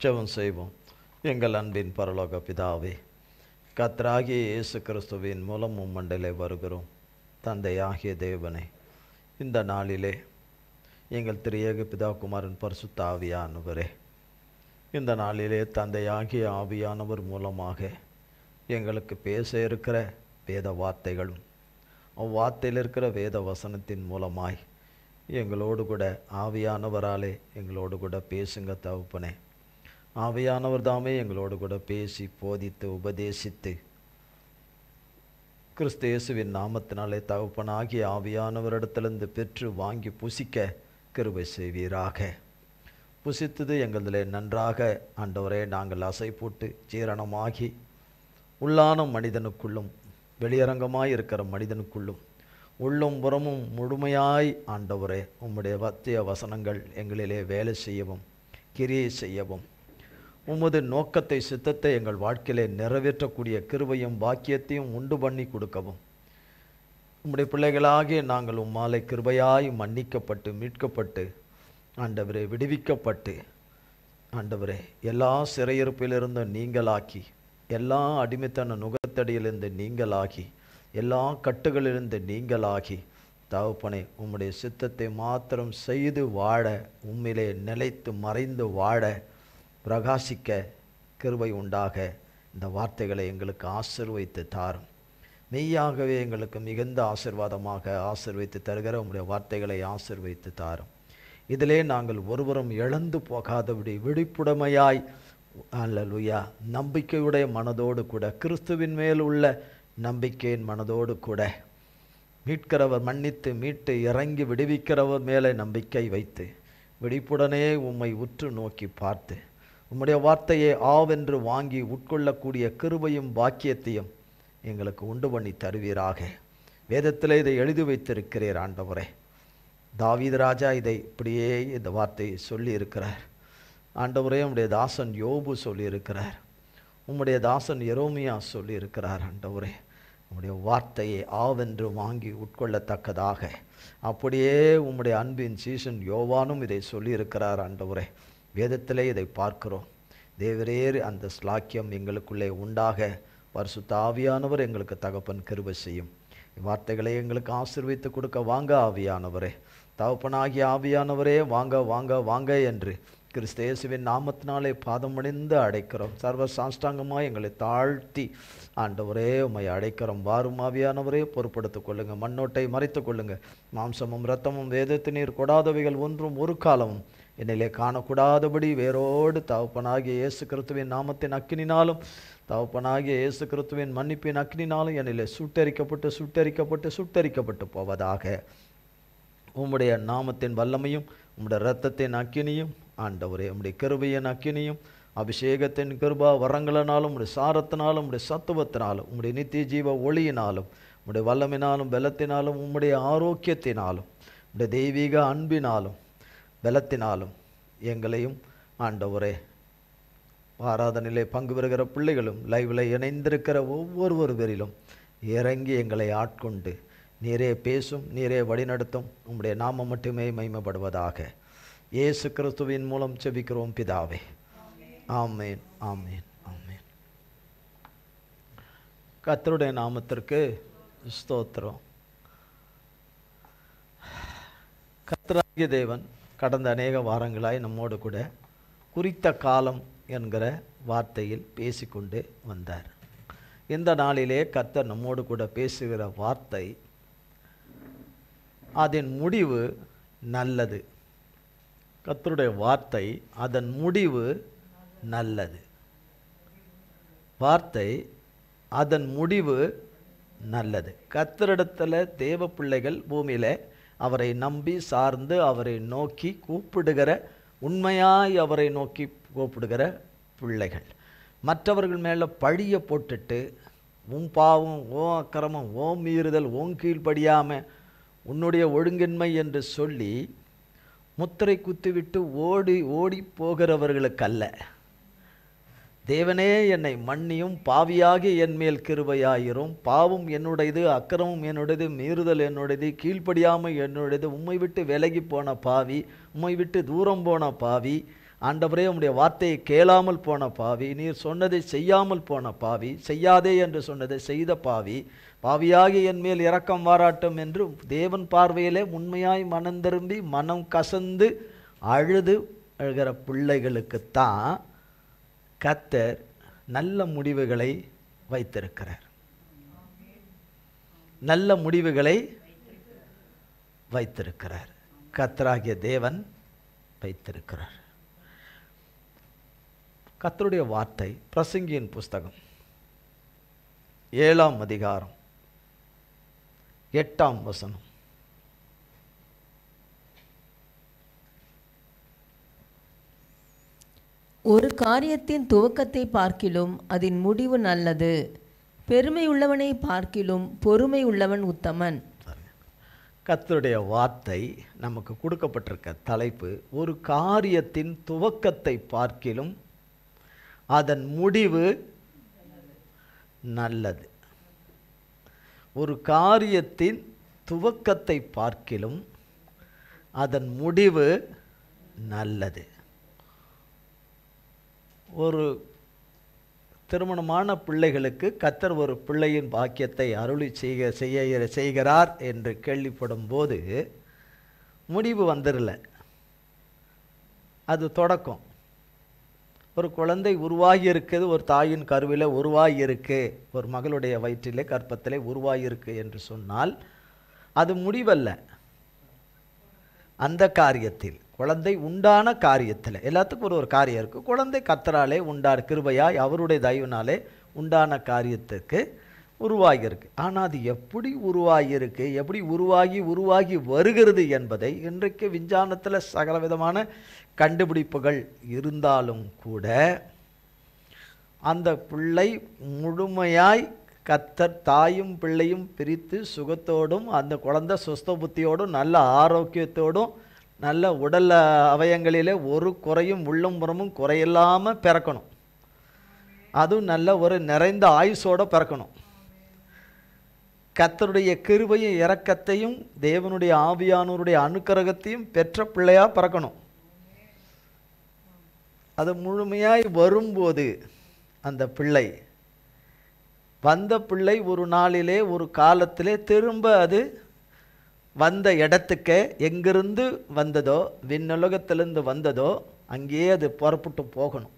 ஜெபம் செய்வோம். எங்கள் அன்பின் பரலோக பிதாவே, கர்த்தராகிய இயேசு கிறிஸ்துவின் மூலம் உம்மண்டையிலே வருகிறோம். தந்தையாகிய தேவனே, இந்த நாளிலே எங்கள் திரியேக பிதா குமாரன் பரிசுத்த ஆவியானவரே, இந்த நாளிலே தந்தையாகிய ஆவியானவர் மூலமாக எங்களுக்கு பேச இருக்கிற வேத வார்த்தைகளும் அவ்வார்த்தையில் இருக்கிற வேத வசனத்தின் மூலமாய் எங்களோடு கூட ஆவியானவராலே எங்களோடு கூட பேசுங்க தகப்பனே. ஆவியானவர் தாமே எங்களோடு கூட பேசி போதித்து உபதேசித்து கிறிஸ்து இயேசுவின் நாமத்தினாலே தகப்பனாகிய ஆவியானவரிடத்திலிருந்து பெற்று வாங்கி புசிக்க கிருபை செய்வீராக. புசித்தது எங்களிலே நன்றாக ஆண்டவரே நாங்கள் அசை போட்டு ஜீரணமாகி உள்ளான மனிதனுக்குள்ளும் வெளியரங்கமாய் இருக்கிற மனிதனுக்குள்ளும் உள்ளும் புறமும் முழுமையாய் ஆண்டவரே உம்முடைய வத்திய வசனங்கள் எங்களிலே வேலை செய்யவும் கிரியை செய்யவும் உமது நோக்கத்தை சித்தத்தை எங்கள் வாழ்க்கையிலே நிறைவேற்றக்கூடிய கிருபையும் பாக்கியத்தையும் உண்டு பண்ணி கொடுக்கவும் உம்முடைய பிள்ளைகளாகிய நாங்கள் உம்மாலை கிருபையாய் மன்னிக்கப்பட்டு மீட்கப்பட்டு ஆண்டவரே விடுவிக்கப்பட்டு ஆண்டவரே எல்லா சிறையிருப்பிலிருந்து நீங்களாக்கி எல்லா அடிமைத்தன நுகத்தடியிலிருந்து நீங்களாகி எல்லா கட்டுகளிலிருந்து நீங்களாகி தகப்பனே உம்முடைய சித்தத்தை மாத்திரம் செய்து வாழ உம்மிலே நிலைத்து மறைந்து வாழ பிரகாசிக்க கிருபை உண்டாக இந்த வார்த்தைகளை எங்களுக்கு ஆசீர்வதித்து தாரும். மெய்யாகவே எங்களுக்கு மிகுந்த ஆசீர்வாதமாக ஆசீர்வதித்து தருகிற உம்முடைய வார்த்தைகளை ஆசீர்வதித்து தாரும். இதிலே நாங்கள் ஒருவரும் இழந்து போகாதபடி விழிப்புடமையாய் அல்லேலூயா நம்பிக்கையுடைய மனதோடு கூட கிறிஸ்துவின் மேல் உள்ள நம்பிக்கையின் மனதோடு கூட மீட்கிறவர் மன்னித்து மீட்டு இறங்கி விடுவிக்கிறவர் மேலே நம்பிக்கை வைத்து விழிப்புடனே உம்மை உற்று நோக்கி பார்த்து உம்முடைய வார்த்தையை ஆவென்று வாங்கி உட்கொள்ளக்கூடிய கிருபையும் பாக்கியத்தையும் எங்களுக்கு உண்டு பண்ணி தருவீராக. வேதத்தில் இதை எழுதி வைத்திருக்கிறீர் ஆண்டவரே. தாவீது ராஜா இதை இப்படியே இந்த வார்த்தையை சொல்லி இருக்கிறார் ஆண்டவரே. உம்முடைய தாசன் யோபு சொல்லியிருக்கிறார். உம்முடைய தாசன் எரோமியா சொல்லியிருக்கிறார் ஆண்டவரே. உம்முடைய வார்த்தையை ஆவென்று வாங்கி உட்கொள்ளத்தக்கதாக அப்படியே உம்முடைய அன்பின் சீசன் யோவானும் இதை சொல்லியிருக்கிறார் ஆண்டவரே. வேதத்திலே இதை பார்க்கிறோம். தேவரேர் அந்த ஸ்லாக்கியம் எங்களுக்குள்ளே உண்டாக பரிசுத்த ஆவியானவர் எங்களுக்கு தகப்பன் கிருபை செய்யும். வார்த்தைகளை எங்களுக்கு ஆசீர்வதித்து கொடுக்க வாங்க ஆவியானவரே. தகப்பனாகிய ஆவியானவரே வாங்க வாங்க வாங்க என்று கிறிஸ்து இயேசுவின் நாமத்தினாலே பாதம் அணிந்து அடைக்கிறோம். சர்வ சாஷ்டாங்கமாக எங்களை தாழ்த்தி ஆண்டவரே உம்மை அடைக்கிறோம். வாரும் ஆவியானவரே பொறுப்படுத்திக் கொள்ளுங்க. மண்ணோட்டை மறைத்து கொள்ளுங்க. மாம்சமும் இரத்தமும் வேதத்தினீர் கொடாதவைகள் ஒன்றும் ஒரு காலமும் என்னிலே காணக்கூடாதபடி வேரோடு தகப்பனாகிய இயேசு கிறிஸ்துவின் நாமத்தின் அக்கினினாலும் தகப்பனாகிய இயேசு கிறிஸ்துவின் மன்னிப்பின் அக்கினினாலும் என்னிலே சுட்டரிக்கப்பட்டு சுட்டரிக்கப்பட்டு சுட்டரிக்கப்பட்டு போவதாக. உம்முடைய நாமத்தின் வல்லமையும் உம்முடைய இரத்தத்தின் அக்கினியும் ஆண்டவரே உம்முடைய கிருபையின் அக்கினியும் அபிஷேகத்தின் கிருபா வரங்களினாலும் உம்முடைய சாரத்தினாலும் உம்முடைய சத்துவத்தினாலும் உம்முடைய நித்திய ஜீவ ஒளியினாலும் உம்முடைய வல்லமினாலும் பலத்தினாலும் உம்முடைய ஆரோக்கியத்தினாலும் உம்முடைய தெய்வீக அன்பினாலும் பலத்தினாலும் எங்களையும் ஆண்டவரே ஆராதனையிலே பங்கு பெறுகிற பிள்ளைகளும் லைவில் இணைந்திருக்கிற ஒவ்வொரு பேரிலும் இறங்கி எங்களை ஆட்கொண்டு நீரே பேசும், நீரே வழிநடத்தும். உம்முடைய நாமம் மட்டுமே மகிமைப்படுவதாக. இயேசு கிறிஸ்துவின் மூலம் ஜெபிக்கிறோம் பிதாவே. ஆமேன் ஆமேன் ஆமேன். கர்த்தருடைய நாமத்திற்கு ஸ்தோத்திரம். கர்த்தராகிய தேவன் கடந்த அநேக வாரங்களாய் நம்மோடு கூட குறித்த காலம் என்கிற வார்த்தையில் பேசிக்கொண்டு வந்தார். இந்த நாளிலே கர்த்தர் நம்மோடு கூட பேசுகிற வார்த்தை அதன் முடிவு நல்லது. கர்த்தருடைய வார்த்தை அதன் முடிவு நல்லது. வார்த்தை அதன் முடிவு நல்லது. கர்த்தரிடத்தில் தேவ பிள்ளைகள் பூமியில் அவரை நம்பி சார்ந்து அவரை நோக்கி கூப்பிடுகிற உண்மையாய் அவரை நோக்கி கூப்பிடுகிற பிள்ளைகள் மற்றவர்கள் மேலே பழியை போட்டுட்டு உன் பாவம் ஓ அக்கிரமம் ஓ மீறுதல் ஓன் கீழ்ப்படியாமல் உன்னுடைய ஒழுங்கின்மை என்று சொல்லி முத்திரை குத்திவிட்டு ஓடி ஓடி போகிறவர்களுக்கல்ல. தேவனே என்னை மன்னியும், பாவியாகி என் மேல் கிருபையாயிரும், பாவம் என்னுடையது, அக்கிரமம் என்னுடையது, மீறுதல் என்னுடையது, கீழ்ப்படியாமை என்னுடையது, உம்மை விட்டு விலகி போன பாவி, உம்மை விட்டு தூரம் போன பாவி, ஆண்டவரே உம்முடைய வார்த்தையை கேளாமல் போன பாவி, நீர் சொன்னதை செய்யாமல் போன பாவி, செய்யாதே என்று சொன்னதை செய்த பாவி, பாவியாகி என் மேல் இரக்கம் பாராட்டும் என்று தேவன் பார்வையிலே உண்மையாய் மனம் திரும்பி மனம் கசந்து அழுகிற பிள்ளைகளுக்குத்தான் கர்த்தர் நல்ல முடிவுகளை வைத்திருக்கிறார். நல்ல முடிவுகளை வைத்திருக்கிறார். கர்த்தராகிய தேவன் வைத்திருக்கிறார். கர்த்தருடைய வார்த்தை பிரசங்கியின் புஸ்தகம் 7ஆம் அதிகாரம் 8ஆம் வசனம். ஒரு காரியத்தின் துவக்கத்தை பார்க்கிலும் அதன் முடிவு நல்லது, பெருமை உள்ளவனை பார்க்கிலும் பொறுமை உள்ளவன் உத்தமன். கர்த்தருடைய வார்த்தை நமக்கு கொடுக்கப்பட்டிருக்க தலைப்பு, ஒரு காரியத்தின் துவக்கத்தை பார்க்கிலும் அதன் முடிவு நல்லது. ஒரு காரியத்தின் துவக்கத்தை பார்க்கிலும் அதன் முடிவு நல்லது. ஒரு திருமணமான பிள்ளைகளுக்கு கர்த்தர் ஒரு பிள்ளையின் பாக்கியத்தை அருளி செய்கிறார் என்று கேள்விப்படும் போது முடிவு வந்துடல, அது தொடக்கம். ஒரு குழந்தை உருவாகி இருக்குது, ஒரு தாயின் கருவிலே உருவாகி இருக்கு, ஒரு மகளுடைய வயிற்றிலே கற்பத்திலே உருவாகி இருக்கு என்று சொன்னால் அது முடிவல்ல. அந்த காரியத்தில், குழந்தை உண்டான காரியத்தில், எல்லாத்துக்கும் ஒரு காரியம் இருக்குது. குழந்தை கர்த்தராலே உண்டான கிருபையாய் அவருடைய தயவினாலே உண்டான காரியத்துக்கு உருவாகியிருக்கு. ஆனால் அது எப்படி உருவாகியிருக்கு, எப்படி உருவாகி வருகிறது என்பதை இன்றைக்கு விஞ்ஞானத்தில் சகலவிதமான கண்டுபிடிப்புகள் இருந்தாலும் கூட அந்த பிள்ளை முழுமையாய் கர்த்தர் தாயும் பிள்ளையும் பிரித்து சுகத்தோடும் அந்த குழந்தை சுஸ்த புத்தியோடும் நல்ல ஆரோக்கியத்தோடும் நல்ல உடல் அவயங்களிலே ஒரு குறையும் உள்ளும் புறமும் குறையில்லாமல் பிறக்கணும். அதுவும் நல்ல ஒரு நிறைந்த ஆயுசோடு பிறக்கணும். கர்த்தருடைய கிருபையும் இரக்கத்தையும் தேவனுடைய ஆவியானவருடைய அனுக்கிரகத்தையும் பெற்ற பிள்ளையாக பிறக்கணும். அது முழுமையாய் வரும்போது அந்த பிள்ளை வந்த பிள்ளை ஒரு நாளிலே ஒரு காலத்திலே திரும்ப அது வந்த இடத்துக்கு எங்கிருந்து வந்ததோ, விண்ணுலகத்திலிருந்து வந்ததோ அங்கேயே அது புறப்பட்டு போகணும்.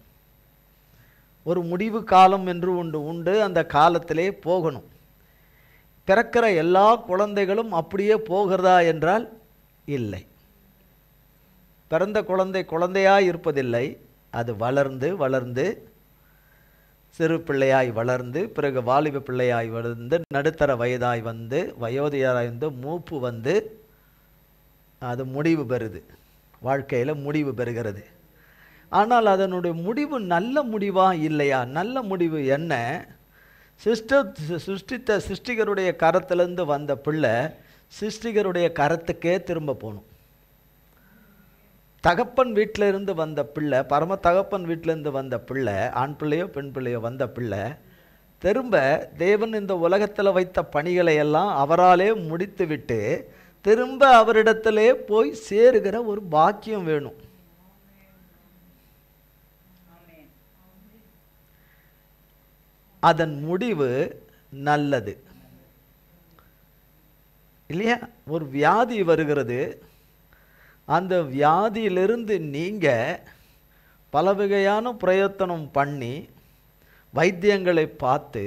ஒரு முடிவு காலம் என்று ஒன்று உண்டு, அந்த காலத்திலே போகணும். பிறக்கிற எல்லா குழந்தைகளும் அப்படியே போகிறதா என்றால் இல்லை. பிறந்த குழந்தை குழந்தையாய் இருப்பதில்லை. அது வளர்ந்து வளர்ந்து சிறு பிள்ளையாய் வளர்ந்து பிறகு வாலிப பிள்ளையாய் வளர்ந்து நடுத்தர வயதாய் வந்து வயோதிகராய் வந்து மூப்பு வந்து அது முடிவு பெறுது, வாழ்க்கையில் முடிவு பெறுகிறது. ஆனால் அதனுடைய முடிவு நல்ல முடிவா இல்லையா? நல்ல முடிவு என்ன? சிருஷ்டிகருடைய கரத்திலிருந்து வந்த பிள்ளை சிருஷ்டிகருடைய கரத்துக்கே திரும்ப போகணும். தகப்பன் வீட்டில் இருந்து வந்த பிள்ளை, பரம தகப்பன் வீட்டிலேருந்து வந்த பிள்ளை, ஆண் பிள்ளையோ பெண் பிள்ளையோ வந்த பிள்ளை திரும்ப தேவன் இந்த உலகத்தில் வைத்த பணிகளை எல்லாம் அவராலே முடித்து விட்டு திரும்ப அவரிடத்திலே போய் சேருகிற ஒரு பாக்கியம் வேணும். அதன் முடிவு நல்லது இல்லையா? ஒரு வியாதி வருகிறது, அந்த வியாதியிலிருந்து நீங்கள் பல வகையான பிரயத்தனம் பண்ணி வைத்தியங்களை பார்த்து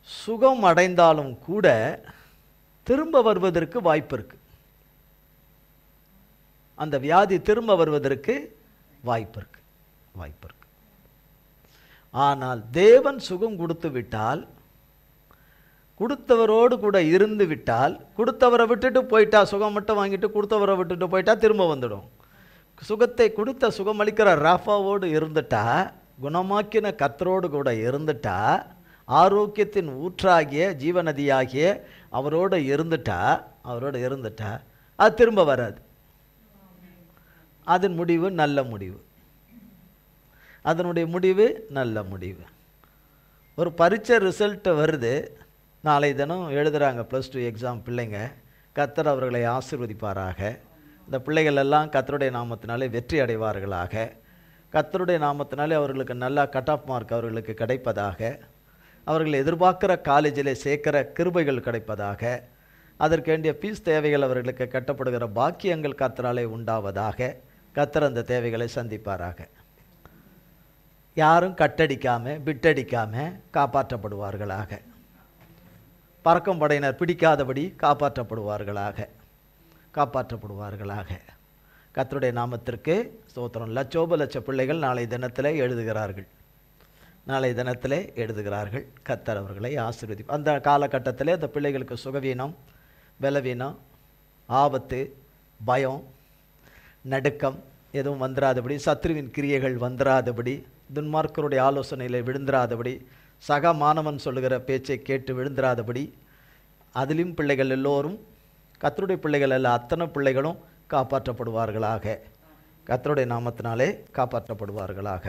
சுகம் அடைந்தாலும் கூட திரும்ப வருவதற்கு வாய்ப்பு இருக்கு. அந்த வியாதி திரும்ப வருவதற்கு வாய்ப்பு இருக்கு. ஆனால் தேவன் சுகம் கொடுத்து விட்டால், கொடுத்தவரோடு கூட இருந்து விட்டால், கொடுத்தவரை விட்டுட்டு போயிட்டா, சுகம் மட்டும் வாங்கிட்டு கொடுத்தவரை விட்டுட்டு போயிட்டா திரும்ப வந்துடும். சுகத்தை கொடுத்த சுகமளிக்கிற ராஃபாவோடு இருந்துட்டா, குணமாக்கின கர்த்தரோடு கூட இருந்துட்டா, ஆரோக்கியத்தின் ஊற்றாகிய ஜீவநதியாகிய அவரோடு இருந்துட்டா அது திரும்ப வராது. அதன் முடிவு நல்ல முடிவு. அதனுடைய முடிவு நல்ல முடிவு. ஒரு பரீட்சை ரிசல்ட் வருது, நாளை தினம் எழுதுகிறாங்க +2 எக்ஸாம் பிள்ளைங்க. கர்த்தர் அவர்களை ஆசீர்வதிப்பாராக. இந்த பிள்ளைகள் எல்லாம் கர்த்தருடைய நாமத்தினாலே வெற்றி அடைவார்களாக. கர்த்தருடைய நாமத்தினாலே அவர்களுக்கு நல்லா கட் ஆஃப் மார்க் அவர்களுக்கு கிடைப்பதாக. அவர்கள் எதிர்பார்க்கிற காலேஜிலே சேர்க்கிற கிருபைகள் கிடைப்பதாக. அதற்கு வேண்டிய ஃபீஸ் தேவைகள் அவர்களுக்கு கட்டப்படுகிற பாக்கியங்கள் கர்த்தராலே உண்டாவதாக. கர்த்தர் அந்த தேவைகளை சந்திப்பாராக. யாரும் கட்டடிக்காமல் பிட்டடிக்காமல் காப்பாற்றப்படுவார்களாக. பறக்கும் படையினர் பிடிக்காதபடி காப்பாற்றப்படுவார்களாக. கர்த்தருடைய நாமத்திற்கு ஸ்தோத்திரம். லட்சோப பிள்ளைகள் நாளை தினத்தில் எழுதுகிறார்கள். கர்த்தர் அவர்களை ஆசீர்வதிப்பார். அந்த காலகட்டத்தில் அந்த பிள்ளைகளுக்கு சுகவீனம், பலவீனம், ஆபத்து, பயம், நடுக்கம் எதுவும் வந்துடாதபடி, சத்ருவின் கிரியைகள் வந்துடாதபடி, துன்மார்க்கருடைய ஆலோசனையில் விழுந்துராதபடி, சக மாணவன் சொல்லுகிற பேச்சை கேட்டு விழுந்துராதபடி, அதிலும் பிள்ளைகள் எல்லோரும் கர்த்தருடைய பிள்ளைகள் அல்ல, அத்தனை பிள்ளைகளும் காப்பாற்றப்படுவார்களாக. கர்த்தருடைய நாமத்தினாலே காப்பாற்றப்படுவார்களாக.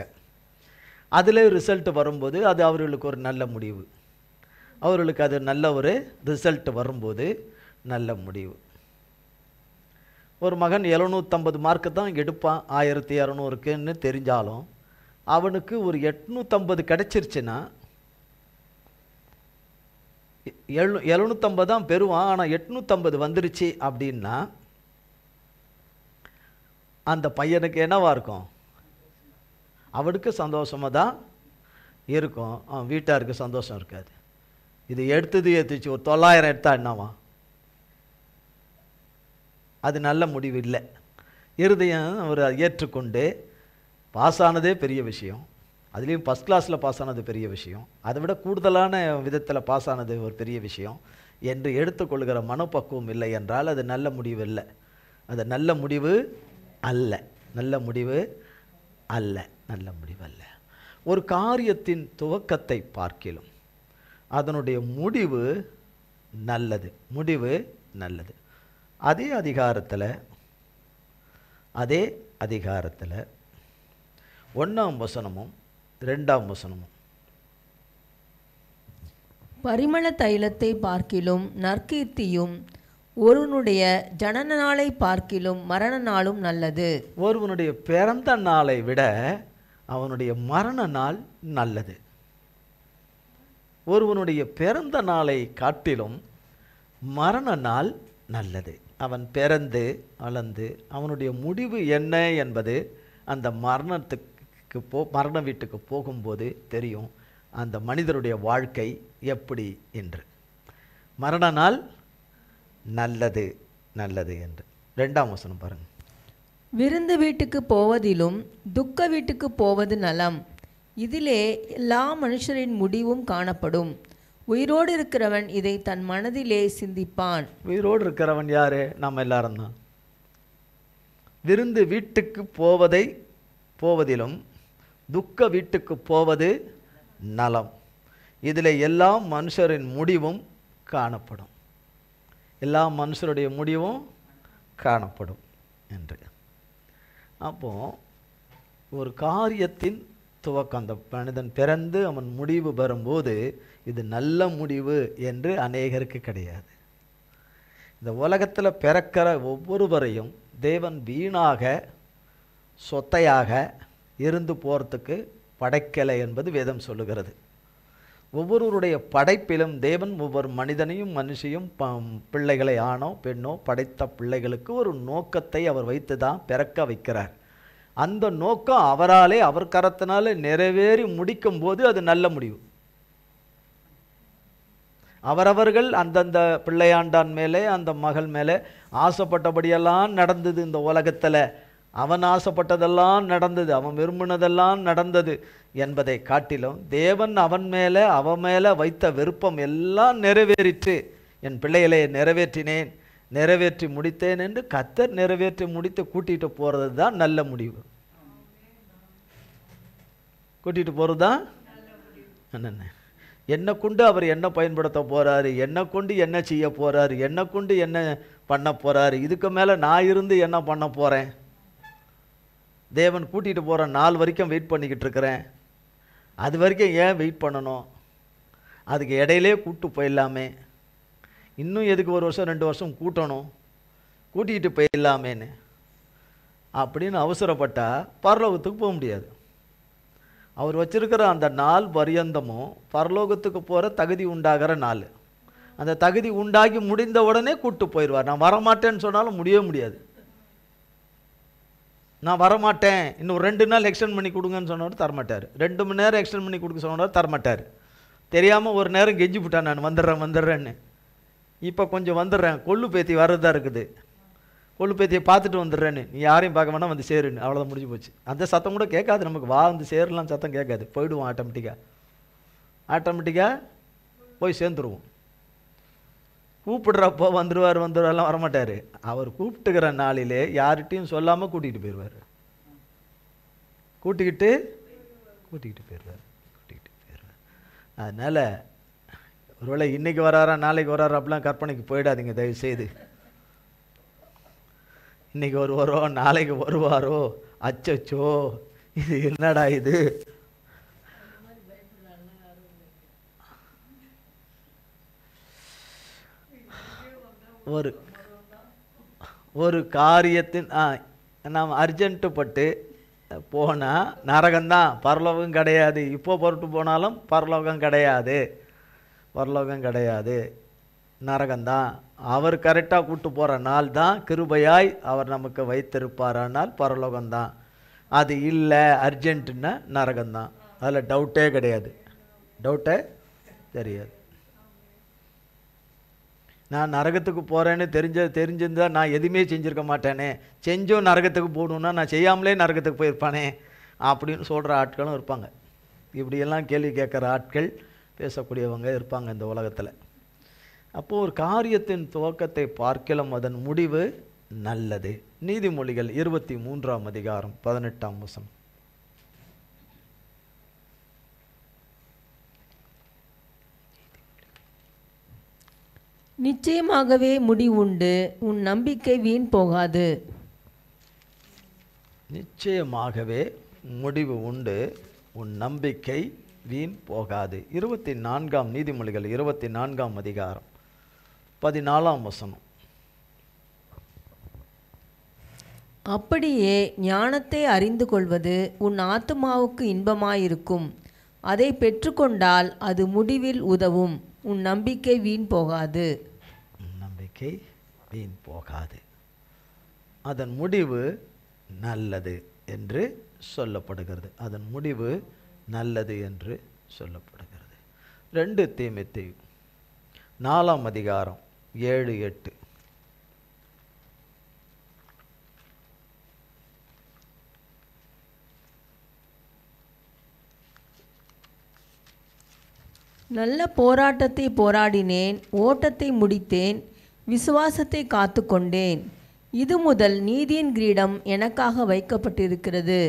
அதில் ரிசல்ட் வரும்போது அது அவர்களுக்கு ஒரு நல்ல முடிவு. அவர்களுக்கு அது நல்ல ஒரு ரிசல்ட் வரும்போது நல்ல முடிவு. ஒரு மகன் 750 மார்க்கு தான் எடுப்பான் 1200க்குன்னு தெரிஞ்சாலும் அவனுக்கு ஒரு 850 கிடைச்சிருச்சுன்னா 750 தான் பெறுவான். ஆனால் 850 வந்துருச்சு அப்படின்னா அந்த பையனுக்கு என்னவா இருக்கும்? அவனுக்கு சந்தோஷமாக தான் இருக்கும். வீட்டாருக்கு சந்தோஷம் இருக்காது. இது ஏற்றிச்சு ஒரு 900 எடுத்தா என்னவா? அது நல்ல முடிவு இல்லை. இருதயம் ஒரு ஏற்றுக்கொண்டு பாஸ் ஆனதே பெரிய விஷயம். அதுலேயும் ஃபஸ்ட் கிளாஸில் பாஸ் ஆனது பெரிய விஷயம். அதை விட கூடுதலான விதத்தில் பாஸ் ஆனது ஒரு பெரிய விஷயம் என்று எடுத்துக்கொள்கிற மனப்பக்குவம் இல்லை என்றால் அது நல்ல முடிவு இல்லை. அது நல்ல முடிவு அல்ல. ஒரு காரியத்தின் துவக்கத்தை பார்க்கிலும் அதனுடைய முடிவு நல்லது. அதே அதிகாரத்தில் 1ஆம் வசனமும் 2ஆம் வசனமும், பரிமள தைலத்தை பார்க்கிலும் நற்கீர்த்தியும் ஒருவனுடைய ஜனன நாளை பார்க்கிலும் மரண நாளும் நல்லது. ஒருவனுடைய பிறந்த நாளை விட அவனுடைய மரண நாள் நல்லது. ஒருவனுடைய பிறந்த நாளை காட்டிலும் மரண நாள் நல்லது. அவன் பிறந்து வளர்ந்து அவனுடைய முடிவு என்ன என்பது அந்த மரண வீட்டுக்கு போகும்போது தெரியும். அந்த மனிதருடைய வாழ்க்கை எப்படி என்று. மரண நாள் நல்லது என்று. 2ஆம் வசனம் பாருங்க. விருந்து வீட்டுக்கு போவதிலும் துக்க வீட்டுக்கு போவது நலம். இதிலே எல்லா மனுஷரின் முடிவும் காணப்படும். உயிரோடு இருக்கிறவன் இதை தன் மனதிலே சிந்திப்பான். உயிரோடு இருக்கிறவன் யாரு? நம்ம எல்லாரும் தான். விருந்து வீட்டுக்கு போவதிலும் துக்க வீட்டுக்கு போவது நலம். இதில் எல்லா மனுஷரின் முடிவும் காணப்படும். எல்லா மனுஷருடைய முடிவும் காணப்படும் என்று. அப்போ ஒரு காரியத்தின் துவக்கம், அந்த மனிதன் பிறந்து அவன் முடிவு பெறும்போது இது நல்ல முடிவு என்று அநேகருக்கு கிடையாது. இந்த உலகத்தில் பிறக்கிற ஒவ்வொருவரையும் தேவன் வீணாக சொத்தையாக இருந்து போகிறதுக்கு படைக்கலை என்பது வேதம் சொல்லுகிறது. ஒவ்வொருவருடைய படைப்பிலும் தேவன் ஒவ்வொரு மனிதனையும் மனுஷையும் பிள்ளைகளை ஆணோ பெண்ணோ படைத்த பிள்ளைகளுக்கு ஒரு நோக்கத்தை அவர் வைத்து தான் பிறக்க வைக்கிறார். அந்த நோக்கம் அவராலே அவர் கரத்தினாலே நிறைவேறி முடிக்கும் போது அது நல்ல முடிவு. அவரவர்கள் அந்தந்த பிள்ளையாண்டான் மேலே அந்த மகள் மேலே ஆசைப்பட்டபடியெல்லாம் நடந்தது. இந்த உலகத்தில் அவன் ஆசைப்பட்டதெல்லாம் நடந்தது, அவன் விரும்பினதெல்லாம் நடந்தது என்பதை காட்டிலும் தேவன் அவன் மேலே அவன் மேலே வைத்த விருப்பம் எல்லாம் நிறைவேறிற்று. என் பிள்ளைகளை நிறைவேற்றினேன், நிறைவேற்றி முடித்தேன் என்று கர்த்தர் நிறைவேற்றி முடித்து கூட்டிகிட்டு போகிறது தான் நல்ல முடிவு. கூட்டிகிட்டு போகிறது தான் என்னென்ன, என்னை கொண்டு அவர் என்ன பயன்படுத்த போகிறாரு, என்னை கொண்டு என்ன செய்ய போகிறாரு, என்னை கொண்டு என்ன பண்ண போகிறாரு, இதுக்கு மேலே நான் இருந்து என்ன பண்ண போகிறேன். தேவன் கூட்டிகிட்டு போகிற நாள் வரைக்கும் வெயிட் பண்ணிக்கிட்டு இருக்கிறேன். அது வரைக்கும் ஏன் வெயிட் பண்ணணும்? அதுக்கு இடையிலே கூப்பிட்டு போயிடலாமே. இன்னும் எதுக்கு 1 வருஷம் 2 வருஷம் கூட்டணும், கூட்டிகிட்டு போயிடலாமேன்னு அப்படின்னு அவசரப்பட்டால் பரலோகத்துக்கு போக முடியாது. அவர் வச்சிருக்கிற அந்த நாள் பரியந்தமும் பரலோகத்துக்கு போகிற தகுதி உண்டாகிற நாள். அந்த தகுதி உண்டாகி முடிந்த உடனே கூப்பிட்டு போயிடுவார். நான் வரமாட்டேன்னு சொன்னாலும் முடியவே முடியாது. நான் வரமாட்டேன், இன்னும் 2 நாள் எக்ஸ்டெண்ட் பண்ணி கொடுங்கன்னு சொன்னவர் தரமாட்டார். 2 மணி நேரம் எக்ஸ்டெண்ட் பண்ணி கொடுக்க சொன்னவர் தரமாட்டார். தெரியாமல் ஒரு நேரம் கெஞ்சி விட்டான், நான் வந்துடுறேன்னு. இப்போ கொஞ்சம் வந்துடுறேன், கொள்ளு பேத்தி வர்றதா இருக்குது, கொள்ளு பேத்தியை பார்த்துட்டு வந்துடுறேன்னு, நீ யாரையும் பார்க்க வேணா வந்து சேருன்னு. அவ்வளோதான், முடிஞ்சு போச்சு. அந்த சத்தம் கூட கேட்காது நமக்கு. வா வந்து சேரலாம் சத்தம் கேட்காது. போயிடுவோம் ஆட்டோமேட்டிக்காக போய் சேர்ந்துருவோம். கூப்பிடுறப்போ வந்துடுவார்லாம் வரமாட்டார். அவர் கூப்பிட்டுக்கிற நாளிலே யார்கிட்டையும் சொல்லாமல் கூட்டிகிட்டு போயிடுவார். கூட்டிக்கிட்டு போயிடுவார். அதனால் ஒருவேளை இன்றைக்கி வராரா நாளைக்கு வராரா அப்படிலாம் கற்பனைக்கு போயிடாதீங்க தயவுசெய்து. இன்றைக்கி வருவாரோ நாளைக்கு வருவாரோ, அச்சோ இது என்னடா இது. ஒரு காரியத்தின் நாம் அர்ஜென்ட்டு பட்டு போனால் நரகம்தான், பரலோகம் கிடையாது. இப்போ பொருட்டு போனாலும் பரலோகம் கிடையாது, நரகம்தான். அவர் கரெக்டாக கூப்பிட்டு போகிற நாள் தான் கிருபையாய் அவர் நமக்கு வைத்திருப்பாரானால் பரலோகம்தான். அது இல்லை அர்ஜென்ட்டுன்னா நரகம்தான். அதில் டவுட்டே கிடையாது, தெரியாது. நான் நரகத்துக்கு போகிறேன்னு தெரிஞ்சிருந்தால் நான் எதுவுமே செஞ்சுருக்க மாட்டேனே, செஞ்சும் நரகத்துக்கு போகணுன்னா நான் செய்யாமலே நரகத்துக்கு போயிருப்பானே அப்படின்னு சொல்கிற ஆட்களும் இருப்பாங்க. இப்படியெல்லாம் கேள்வி கேட்குற ஆட்கள், பேசக்கூடியவங்க இருப்பாங்க இந்த உலகத்தில். அப்போது ஒரு காரியத்தின் துவக்கத்தை பார்க்கலாம், அதன் முடிவு நல்லது. நீதிமொழிகள் 23ஆம் அதிகாரம் 18ஆம் வசனம். நிச்சயமாகவே முடிவுண்டு, உன் நம்பிக்கை வீண் போகாது. நிச்சயமாகவே முடிவு உண்டு, உன் நம்பிக்கை வீண் போகாது. 24ஆம் நீதிமொழிகள் 24ஆம் அதிகாரம் 14ஆம் வசனம். அப்படியே ஞானத்தை அறிந்து கொள்வது உன் ஆத்துமாவுக்கு இன்பமாயிருக்கும். அதை பெற்றுக்கொண்டால் அது முடிவில் உதவும். உன் நம்பிக்கை வீண் போகாது. அதன் முடிவு நல்லது என்று சொல்லப்படுகிறது. 2 தீமோத்தேயு 4ஆம் அதிகாரம் 7-8. நல்ல போராட்டத்தை போராடினேன், ஓட்டத்தை முடித்தேன், விசுவாசத்தை காத்து கொண்டேன். இது முதல் நீதியின் கிரீடம் எனக்காக வைக்கப்பட்டிருக்கிறது.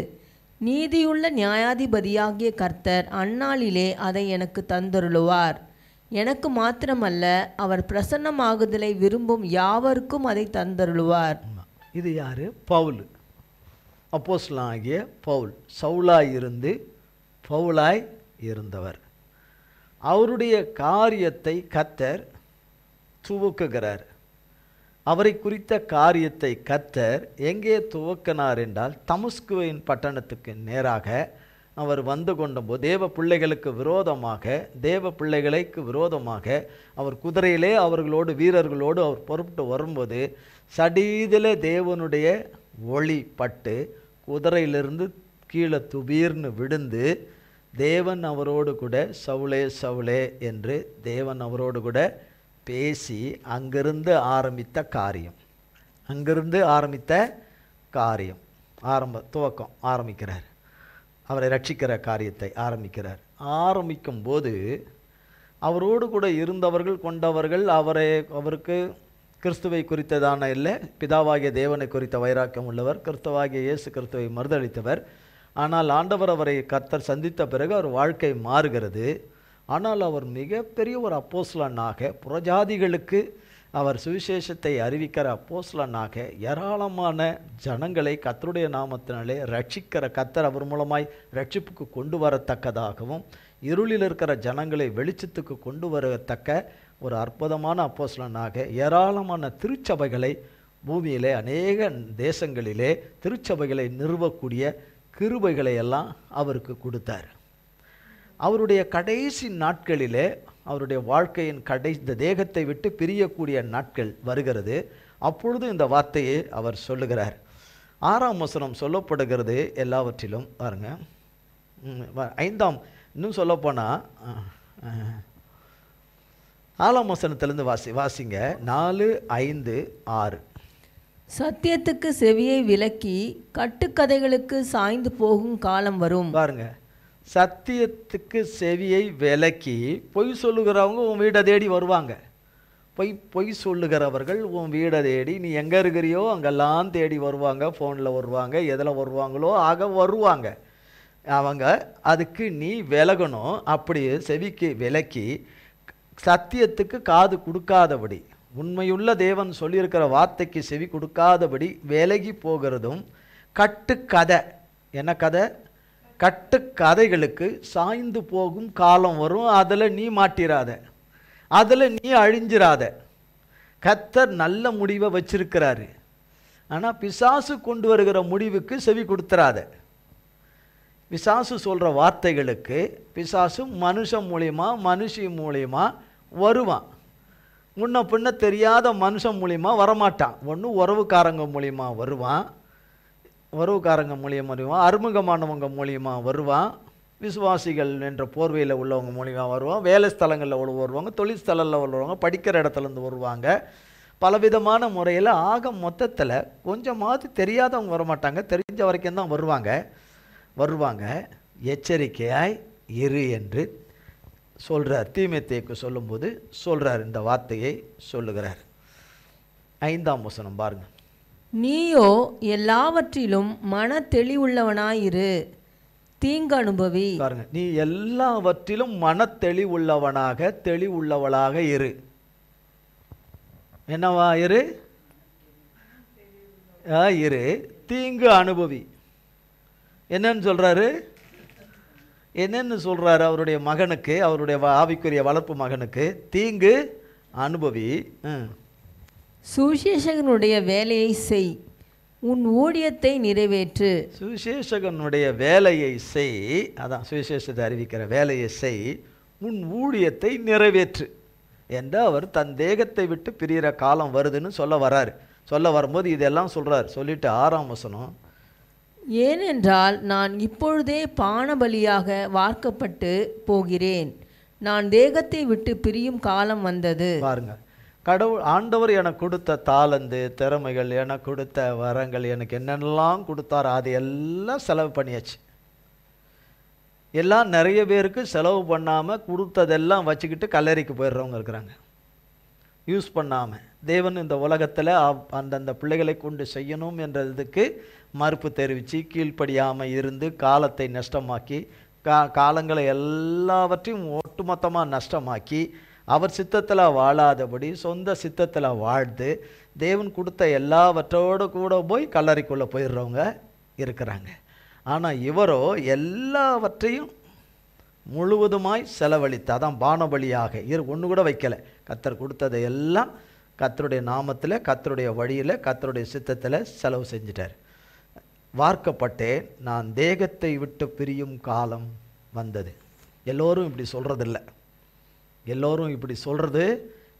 நீதியுள்ள நியாயாதிபதியாகிய கர்த்தர் அந்நாளிலே அதை எனக்கு தந்தருளுவார். எனக்கு மாத்திரமல்ல, அவர் பிரசன்னமாகுதலை விரும்பும் யாவருக்கும் அதை தந்தருளுவார். இது யாரு? பவுல், அப்போஸ்தலனாகிய பவுல். சவுலாய் இருந்து பவுலாய் இருந்தவர். அவருடைய காரியத்தை கர்த்தர் துவக்குகிறார். அவரை குறித்த காரியத்தை கர்த்தர் எங்கே துவக்கினார் என்றால், தமஸ்குவின் பட்டணத்துக்கு நேராக அவர் வந்து கொண்டபோது தேவ பிள்ளைகளுக்கு விரோதமாக அவர் குதிரையிலே அவர்களோடு வீரர்களோடு அவர் புறப்பட்டு வரும்போது சடீதிலே தேவனுடைய ஒளி பட்டு குதிரையிலிருந்து கீழே துபீர்னு விழுந்து, தேவன் அவரோடு கூட சவுலே சவுலே என்று தேவன் அவரோடு கூட பேசி அங்கிருந்து ஆரம்பித்த காரியம் துவக்கம் ஆரம்பிக்கிறார். அவரை ரட்சிக்கிற காரியத்தை ஆரம்பிக்கும் போது அவரோடு கூட இருந்தவர்கள் கொண்டவர்கள் அவருக்கு கிறிஸ்துவை குறித்ததான இல்லை, பிதாவாகிய தேவனை குறித்த வைராக்கியம் உள்ளவர், கிறிஸ்துவாகிய இயேசு கிறிஸ்துவை மறுதளித்தவர். ஆனால் ஆண்டவர் அவரை கர்த்தர் சந்தித்த பிறகு அவர் வாழ்க்கை மாறுகிறது. ஆனால் அவர் மிகப்பெரிய ஒரு அப்போஸ்தலனாக, புறஜாதிகளுக்கு அவர் சுவிசேஷத்தை அறிவிக்கிற அப்போஸ்தலனாக ஏராளமான ஜனங்களை கர்த்தருடைய நாமத்தினாலே ரட்சிக்கிற கர்த்தர் அவர் மூலமாய் ரட்சிப்புக்கு கொண்டு வரத்தக்கதாகவும் இருளில் இருக்கிற ஜனங்களை வெளிச்சத்துக்கு கொண்டு வரத்தக்க ஒரு அற்புதமான அப்போஸ்தலனாக ஏராளமான திருச்சபைகளை பூமியிலே அநேக தேசங்களிலே திருச்சபைகளை நிறுவக்கூடிய கிருபைகளை எல்லாம் அவருக்கு கொடுத்தார். அவருடைய கடைசி நாட்களிலே, அவருடைய வாழ்க்கையின் இந்த தேகத்தை விட்டு பிரியக்கூடிய நாட்கள் வருகிறது. அப்பொழுது இந்த வார்த்தையை அவர் சொல்லுகிறார். 6ஆம் வசனம் சொல்லப்படுகிறது. எல்லாவற்றிலும் பாருங்க, 5ஆம் இன்னும் சொல்லப்போனால் 4ஆம் வசனத்திலிருந்து வாசிங்க. 4, 5, 6. சத்தியத்துக்கு செவியை விலக்கி கட்டுக்கதைகளுக்கு சாய்ந்து போகும் காலம் வரும். பாருங்க, சத்தியத்துக்கு செவியை விலக்கி பொய் சொல்லுகிறவங்க உன் வீடை தேடி வருவாங்க. பொய் சொல்லுகிறவர்கள் உன் வீடை தேடி, நீ எங்கே இருக்கிறியோ அங்கெல்லாம் தேடி வருவாங்க. ஃபோனில் வருவாங்க, எதில் வருவாங்களோ ஆக வருவாங்க. அவங்க அதுக்கு நீ விலகணும். அப்படி செவிக்கு விலக்கி சத்தியத்துக்கு காது கொடுக்காதபடி, உண்மையுள்ள தேவன் சொல்லியிருக்கிற வார்த்தைக்கு செவி கொடுக்காதபடி விலகி போகிறதும், கட்டுக்கதை, என்ன கதை? கட்டுக்கதைகளுக்கு சாய்ந்து போகும் காலம் வரும். அதில் நீ மாட்டிராத, அதில் நீ அழிஞ்சிராத. கர்த்தர் நல்ல முடிவை வச்சிருக்கிறாரு. ஆனால் பிசாசு கொண்டு வருகிற முடிவுக்கு செவி கொடுத்துறாத. பிசாசு சொல்கிற வார்த்தைகளுக்கு பிசாசு மனுஷன் மூலியமா மனுஷி மூலியமா வருவான். முன்ன பின்ன தெரியாத மனுஷன் மூலியமா வரமாட்டான். ஒன்று உறவுக்காரங்க மூலியமா வருவான், உறவுக்காரங்க மூலியமாக வருவான், அறிமுகமானவங்க மூலியமாக வருவான், விசுவாசிகள் என்ற போர்வையில் உள்ளவங்க மூலியமாக வருவான், வேலை ஸ்தலங்களில் வருவாங்க, தொழில் ஸ்தலத்தில் வருவாங்க, படிக்கிற இடத்துலேருந்து வருவாங்க. பலவிதமான முறையில் ஆக மொத்தத்தில் கொஞ்சமாவது தெரியாதவங்க வரமாட்டாங்க, தெரிஞ்ச வரைக்கும் தான் வருவாங்க. எச்சரிக்கையாய் இரு என்று சொல்கிறார். தீமோத்தேயுக்கு சொல்லும்போது சொல்கிறார், இந்த வார்த்தையை சொல்லுகிறார். 5ஆம் வசனம் பாருங்க. நீயோ எல்லாவற்றிலும் மன தெளிவுள்ளவனாயிரு, தீங்கு அனுபவி. பாருங்க, நீ எல்லாவற்றிலும் மன தெளிவுள்ளவனாக தெளிவுள்ளவளாக இரு. என்னவா இரு? தீங்கு அனுபவி. என்னன்னு சொல்றாரு? என்னன்னு சொல்றாரு? அவருடைய மகனுக்கு, அவருடைய ஆவிக்குரிய வளர்ப்பு மகனுக்கு தீங்கு அனுபவி. சுவிசேஷகனுடைய வேலையை செய், உன் ஊழியத்தை நிறைவேற்று. சுவிசேஷகனுடைய வேலையை செய், அதான் சுவிசேஷத்தை அறிவிக்கிற வேலையை செய், உன் ஊழியத்தை நிறைவேற்று என்று அவர் தன் தேகத்தை விட்டு பிரிகிற காலம் வருதுன்னு சொல்ல வரும்போது இதெல்லாம் சொல்றார். சொல்லிட்டு 6ஆம் வசனம், ஏனென்றால் நான் இப்பொழுதே பானபலியாக வார்க்கப்பட்டு போகிறேன், நான் தேகத்தை விட்டு பிரியும் காலம் வந்தது. பாருங்க, ஆண்டவர் எனக்கு கொடுத்த தாளந்து திறமைகள், எனக்கு கொடுத்த வரங்கள், எனக்கு என்னென்னலாம் கொடுத்தாரோ அது எல்லாம் செலவு பண்ணியாச்சு. எல்லாம் நிறைய பேருக்கு செலவு பண்ணாமல் கொடுத்ததெல்லாம் வச்சுக்கிட்டு கல்லறைக்கு போயிடுறவங்க இருக்கிறாங்க, யூஸ் பண்ணாமல். தேவன் இந்த உலகத்தில் அந்தந்த பிள்ளைகளை கொண்டு செய்யணும் என்றதுக்கு மறுப்பு தெரிவித்து கீழ்ப்படியாமல் இருந்து காலத்தை நஷ்டமாக்கி, காலங்களை எல்லாவற்றையும் ஒட்டுமொத்தமாக நஷ்டமாக்கி அவர் சித்தத்தில் வாழாதபடி சொந்த சித்தத்தில் வாழ்ந்து தேவன் கொடுத்த எல்லாவற்றோடு கூட போய் கல்லறைக்குள்ளே போயிடுறவங்க இருக்கிறாங்க. ஆனால் இவரோ எல்லாவற்றையும் முழுவதுமாய் செலவழித்து, அதான் பானபலியாக ஒன்று கூட வைக்கலை. கர்த்தர் கொடுத்ததை எல்லாம் கர்த்தருடைய நாமத்தில், கர்த்தருடைய வழியில், கர்த்தருடைய சித்தத்தில் செலவு செஞ்சிட்டார். வார்க்கப்பட்டேன், நான் தேகத்தை விட்டு பிரியும் காலம் வந்தது. எல்லோரும் இப்படி சொல்கிறதில்ல, எல்லோரும் இப்படி சொல்கிறது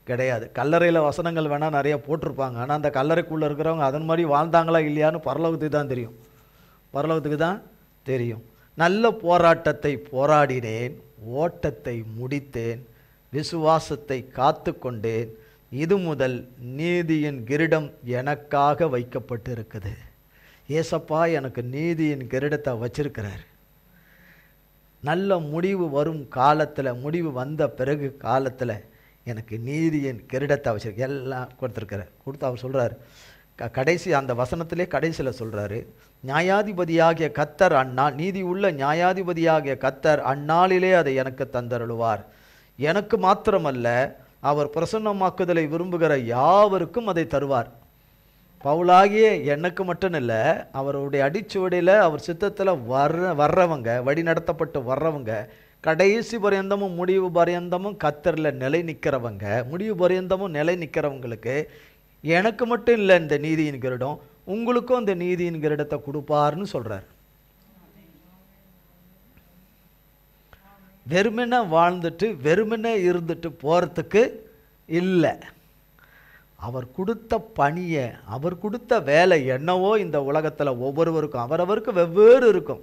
கிடையாது. கல்லறையில் வசனங்கள் வேணால் நிறைய போட்டிருப்பாங்க, ஆனால் அந்த கல்லறைக்குள்ளே இருக்கிறவங்க அதன் மாதிரி வாழ்ந்தாங்களா இல்லையான்னு பரலோகத்துக்கு தான் தெரியும். நல்ல போராட்டத்தை போராடினேன், ஓட்டத்தை முடித்தேன், விசுவாசத்தை காத்து கொண்டேன். இது முதல் நீதியின் கிரீடம் எனக்காக வைக்கப்பட்டு இருக்குது. ஏசப்பா எனக்கு நீதியின் கிரீடத்தை வச்சிருக்கிறார். நல்ல முடிவு வரும் காலத்தில், முடிவு வந்த பிறகு காலத்தில் எனக்கு நீதியின் கிரீடத்தை வச்சிருக்க எல்லாம் கொடுத்துருக்கிறார். கொடுத்து அவர் சொல்கிறார், கடைசி அந்த வசனத்திலே கடைசியில் சொல்கிறாரு, நியாயாதிபதியாகிய கர்த்தர் நீதி உள்ள நியாயாதிபதியாகிய கர்த்தர் அந்நாளிலே அதை எனக்கு தந்தருளுவார். எனக்கு மாத்திரமல்ல, அவர் பிரசன்னமாக்குதலை விரும்புகிற யாவருக்கும் அதை தருவார். பவுலாகிய எனக்கு மட்டும் இல்லை, அவருடைய அடிச்சுவடியில் அவர் சித்தத்தில் வர்றவங்க, வழி நடத்தப்பட்டு வர்றவங்க, கடைசி பரியந்தமும் முடிவு பரியந்தமும் கர்த்தரில் நிலை நிற்கிறவங்க, முடிவு பரியந்தமும் நிலை நிற்கிறவங்களுக்கு எனக்கு மட்டும் இல்லை இந்த நீதியின் கிரீடம், உங்களுக்கும் இந்த நீதியின் கிரீடத்தை கொடுப்பார்னு சொல்றார். வெறுமனே வாழ்ந்துட்டு வெறுமனே இருந்துட்டு போகிறதுக்கு இல்லை. அவர் கொடுத்த பணியை, அவர் கொடுத்த வேலை என்னவோ இந்த உலகத்தில் ஒவ்வொருவருக்கும் அவரவருக்கு வெவ்வேறு இருக்கும்.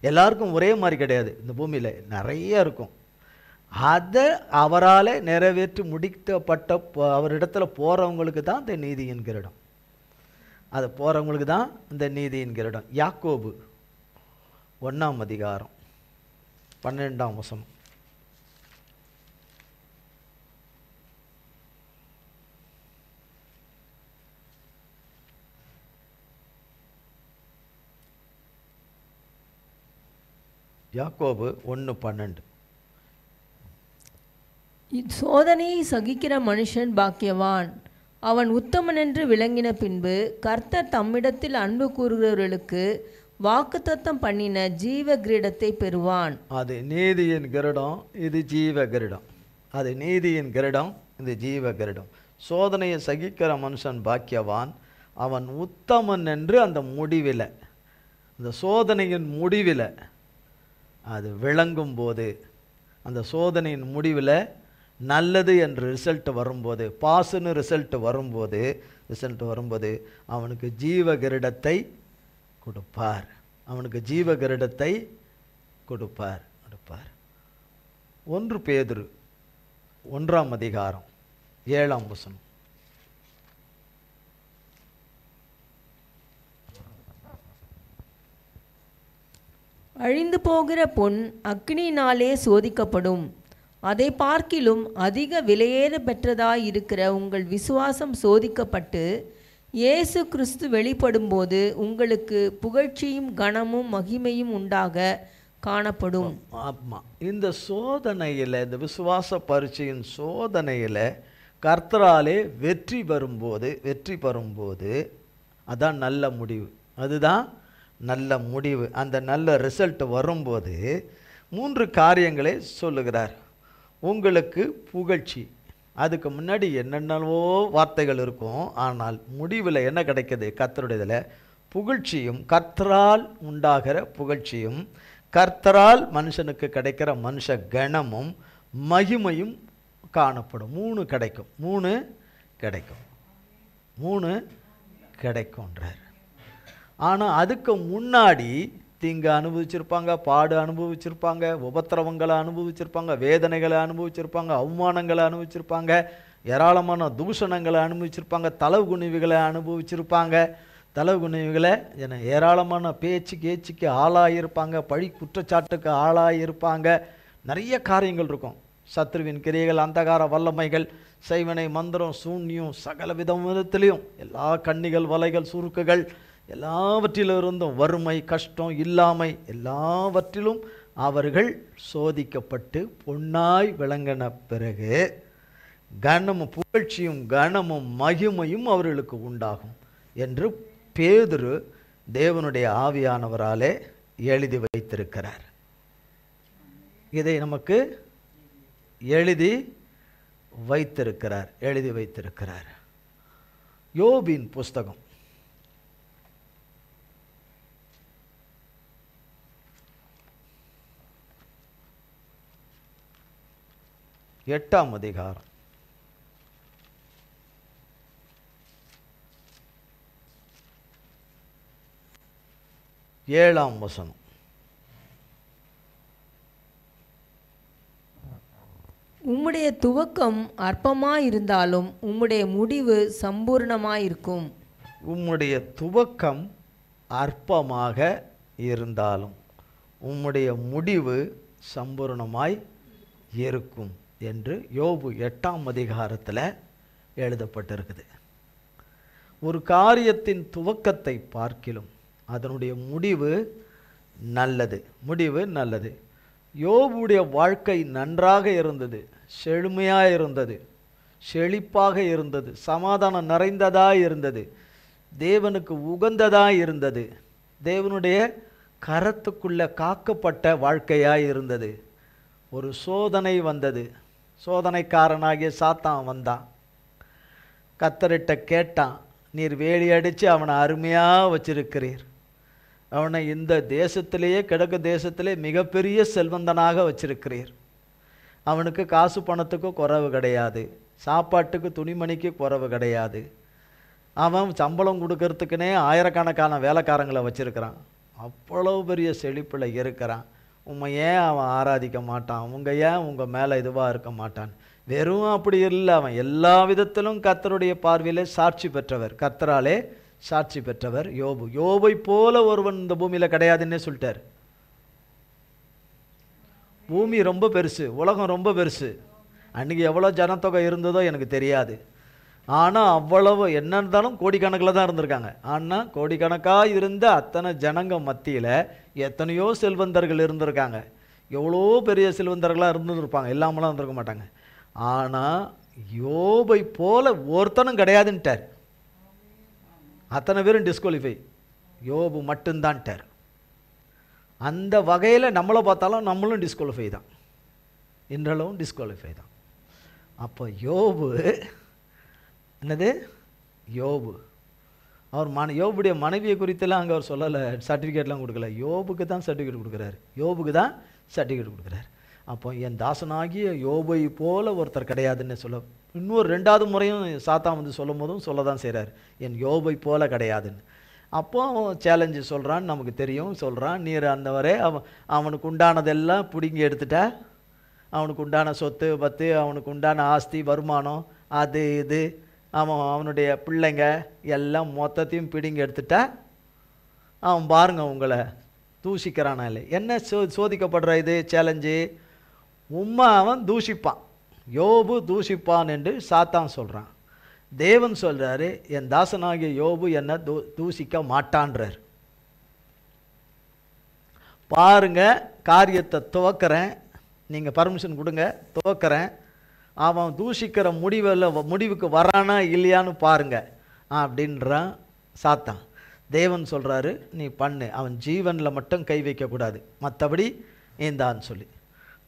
எல்லாருக்கும் ஒரே மாதிரி கிடையாது. இந்த பூமியில் நிறைய இருக்கும். அதை அவரால் நிறைவேற்றி முடிக்கப்பட்ட அவரிடத்துல போகிறவங்களுக்கு தான் இந்த நீதியின் கிரீடம். அது போகிறவங்களுக்கு தான் இந்த நீதியின் கிரீடம். யாக்கோபு 1ஆம் அதிகாரம் 12ஆம் வசனம். யாக்கோபு 1:12. சோதனையை சகிக்கிற மனுஷன் பாக்கியவான், அவன் உத்தமன் என்று விளங்கின பின்பு கர்த்தர் தம்மிடத்தில் அன்பு கூறுகிறவர்களுக்கு வாக்குத்தத்தம் பண்ணின ஜீவ கிரீடத்தை பெறுவான். அது நீதியின் கிரீடம், இது ஜீவ கிரீடம். அது நீதியின் கிரீடம், இது ஜீவ கிரீடம். சோதனையை சகிக்கிற மனுஷன் பாக்கியவான், அவன் உத்தமன் என்று அந்த முடிவில், அந்த சோதனையின் முடிவில் அது விளங்கும் போது, அந்த சோதனையின் முடிவில் நல்லது என்று ரிசல்ட் வரும்போது, பாஸ்னு ரிசல்ட் வரும்போது அவனுக்கு ஜீவ கிரீடத்தை கொடுப்பார். அவனுக்கு ஜீவ கிரீடத்தை கொடுப்பார். 1 பேதுரு 1ஆம் அதிகாரம் 7ஆம் வசனம். அழிந்து போகிற பொன் அக்கினியினாலே சோதிக்கப்படும், அதை பார்க்கிலும் அதிக விலையேற பெற்றதாயிருக்கிற உங்கள் விசுவாசம் சோதிக்கப்பட்டு இயேசு கிறிஸ்து வெளிப்படும்போது உங்களுக்கு புகழ்ச்சியும் கனமும் மகிமையும் உண்டாக காணப்படும். ஆமாம், இந்த சோதனையில், இந்த விசுவாச பரீட்சையின் சோதனையில் கர்த்தராலே வெற்றி பெறும்போது அதான் நல்ல முடிவு. அதுதான் நல்ல முடிவு. அந்த நல்ல ரிசல்ட் வரும்போது 3 காரியங்களை சொல்லுகிறார். உங்களுக்கு புகழ்ச்சி. அதுக்கு முன்னாடி என்னென்னவோ வார்த்தைகள் இருக்கும், ஆனால் முடிவில் என்ன கிடைக்கிது? கர்த்தருடையதில் புகழ்ச்சியும், கர்த்தரால் உண்டாகிற புகழ்ச்சியும், கர்த்தரால் மனுஷனுக்கு கிடைக்கிற மனுஷ கணமும் மகிமையும் காணப்படும். 3 கிடைக்கும். 3 கிடைக்கும்ன்றார். ஆனால் அதுக்கு முன்னாடி தீங்கு அனுபவிச்சிருப்பாங்க, பாடு அனுபவிச்சிருப்பாங்க, உபத்திரவங்களை அனுபவிச்சிருப்பாங்க, வேதனைகளை அனுபவிச்சிருப்பாங்க, அவமானங்களை அனுபவிச்சிருப்பாங்க, ஏராளமான தூஷணங்களை அனுபவிச்சிருப்பாங்க, தளவு குனிவுகளை அனுபவிச்சிருப்பாங்க. தளவு குனிவுகளை ஏராளமான பேச்சுக்கு ஆளாயிருப்பாங்க, பழி குற்றச்சாட்டுக்கு ஆளாயிருப்பாங்க. நிறைய காரியங்கள் இருக்கும். சத்ருவின் கிரியைகள், அந்தகார வல்லமைகள், செய்வனை மந்திரம், சூன்யம், சகல விதத்திலையும் எல்லா கண்ணிகள், வலைகள், சுருக்குகள் எல்லாவற்றிலிருந்தும் வறுமை, கஷ்டம், இல்லாமை எல்லாவற்றிலும் அவர்கள் சோதிக்கப்பட்டு பொன்னாய் விளங்கின பிறகு கனமும் புகழ்ச்சியும் கனமும் மகிமையும் அவர்களுக்கு உண்டாகும் என்று பேதுரு தேவனுடைய ஆவியானவராலே எழுதி வைத்திருக்கிறார். இதை நமக்கு எழுதி வைத்திருக்கிறார். யோபின் புஸ்தகம் 8ஆம் அதிகாரம் 7ஆம் வசனம். உம்முடைய துவக்கம் அற்பமாயிருந்தாலும் உம்முடைய முடிவு சம்பூர்ணமாயிருக்கும். உம்முடைய துவக்கம் அற்பமாக இருந்தாலும் உம்முடைய முடிவு சம்பூர்ணமாய் இருக்கும் என்று யோபு 8ஆம் அதிகாரத்தில் எழுதப்பட்டிருக்குது. ஒரு காரியத்தின் துவக்கத்தை பார்க்கிலும் அதனுடைய முடிவு நல்லது. யோபுடைய வாழ்க்கை நன்றாக இருந்தது, செழுமையாக இருந்தது, செழிப்பாக இருந்தது, சமாதானம் நிறைந்ததாக இருந்தது, தேவனுக்கு உகந்ததாக இருந்தது, தேவனுடைய கரத்துக்குள்ள காக்கப்பட்ட வாழ்க்கையாக இருந்தது. ஒரு சோதனை வந்தது. சோதனைக்காரனாகிய சாத்தான் வந்தான். கர்த்தர்கிட்ட கேட்டான், நீர் வேலி அடித்து அவனை அருமையாக வச்சிருக்கிறீர், அவனை இந்த தேசத்திலேயே கிழக்கு தேசத்திலே மிகப்பெரிய செல்வந்தனாக வச்சிருக்கிறீர், அவனுக்கு காசு பணத்துக்கு குறைவு கிடையாது, சாப்பாட்டுக்கு துணிமணிக்கு குறைவு கிடையாது, அவன் சம்பளம் கொடுக்கறதுக்குனே ஆயிரக்கணக்கான வேலைக்காரங்களை வச்சிருக்கிறான், அவ்வளவு பெரிய செழிப்பில் இருக்கிறான், உண்மை ஏன் அவன் ஆராதிக்க மாட்டான், ஏன் உங்கள் மேலே இதுவாக இருக்க மாட்டான்? வெறும் அப்படி இல்லை, அவன் எல்லா விதத்திலும் கர்த்தருடைய பார்வையிலே சாட்சி பெற்றவர், கர்த்தராலே சாட்சி பெற்றவர் யோபு. யோபை போல ஒருவன் இந்த பூமியில் கிடையாதுன்னே சொல்லிட்டார். பூமி ரொம்ப பெருசு, உலகம் ரொம்ப பெருசு. அன்றைக்கி எவ்வளோ ஜனத்தொகை இருந்ததோ எனக்கு தெரியாது. ஆனால் அவ்வளவு என்ன இருந்தாலும் கோடிக்கணக்கில் தான் இருந்திருக்காங்க. ஆனால் கோடிக்கணக்காக இருந்த அத்தனை ஜனங்க மத்தியில் எத்தனையோ செல்வந்தர்கள் இருந்திருக்காங்க. எவ்வளோ பெரிய செல்வந்தர்களாக இருந்துருப்பாங்க, இல்லாமலாம் இருந்திருக்க மாட்டாங்க. ஆனால் யோபை போல ஒருத்தனும் கிடையாதுன்ட்டார். அத்தனை பேரும் டிஸ்குவாலிஃபை, யோபு மட்டும்தான்ட்டார். அந்த வகையில் நம்மளை பார்த்தாலும் நம்மளும் டிஸ்குவாலிஃபை தான், இன்றளவும் டிஸ்குவாலிஃபை தான். அப்போ யோபு என்னது, யோபு அவர் யோபுடைய மனைவியை குறித்தெல்லாம் அங்கே அவர் சொல்லலை, சர்டிஃபிகேட்லாம் கொடுக்கல. யோபுக்கு தான் சர்டிஃபிகேட் கொடுக்குறாரு, யோபுக்கு தான் சர்டிஃபிகேட் கொடுக்குறாரு. அப்போ என் தாசனாகிய யோபை போல ஒருத்தர் கிடையாதுன்னு சொல்ல, இன்னொரு 2வது முறையும் சாத்தான் வந்து சொல்லும் போதும் சொல்ல தான் செய்கிறார், என் யோபை போல கிடையாதுன்னு. அப்போ அவன் சேலஞ்சு சொல்கிறான்னு நமக்கு தெரியும், சொல்கிறான், நீர் அந்த வரை அவனுக்கு உண்டானதெல்லாம் பிடுங்கி எடுத்துட்டா, அவனுக்கு உண்டான சொத்து பத்து, அவனுக்கு உண்டான ஆஸ்தி வருமானம் அது இது, அவனுடைய பிள்ளைங்க எல்லாம் மொத்தத்தையும் பிடுங்கி எடுத்துட்டா, அவன் பாருங்க உங்களை தூஷிக்கிறானா இல்லை. என்ன சோதிக்கப்படுற இது சேலஞ்சு, அவன் தூஷிப்பான், யோபு தூஷிப்பான் என்று சாத்தான் சொல்கிறான். தேவன் சொல்கிறாரு, என் தாசனாகிய யோபு என்னை தூஷிக்க மாட்டான்றார். பாருங்க, காரியத்தை துவக்கிறேன், நீங்கள் பர்மிஷன் கொடுங்க, துவக்கிறேன், அவன் தூஷிக்கிற முடிவுக்கு வரானா இல்லையான்னு பாருங்க அப்படின்றான் சாத்தான். தேவன் சொல்கிறாரு, நீ பண்ணு, அவன் ஜீவனில் மட்டும் கை வைக்கக்கூடாது, மற்றபடி ஏந்தான்னு சொல்லி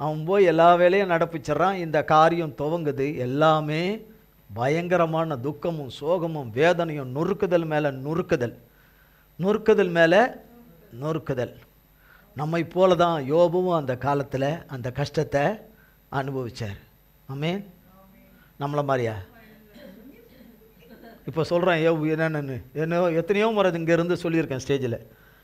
அவன் போய் எல்லா வேலையும் நடப்பிச்சிட்றான். இந்த காரியம் துவங்குது, எல்லாமே பயங்கரமான துக்கமும் சோகமும் வேதனையும், நொறுக்குதல் மேலே நொறுக்குதல், நொறுக்குதல் மேலே நொறுக்குதல். நம்மை போல தான் யோபுவும் அந்த காலத்தில் அந்த கஷ்டத்தை அனுபவித்தார். ஆமென். நம்மளை மாதிரியா? இப்போ சொல்கிறேன் யோபு என்னென்னு, எத்தனையோ முறை இங்கேருந்து சொல்லியிருக்கேன் ஸ்டேஜில்,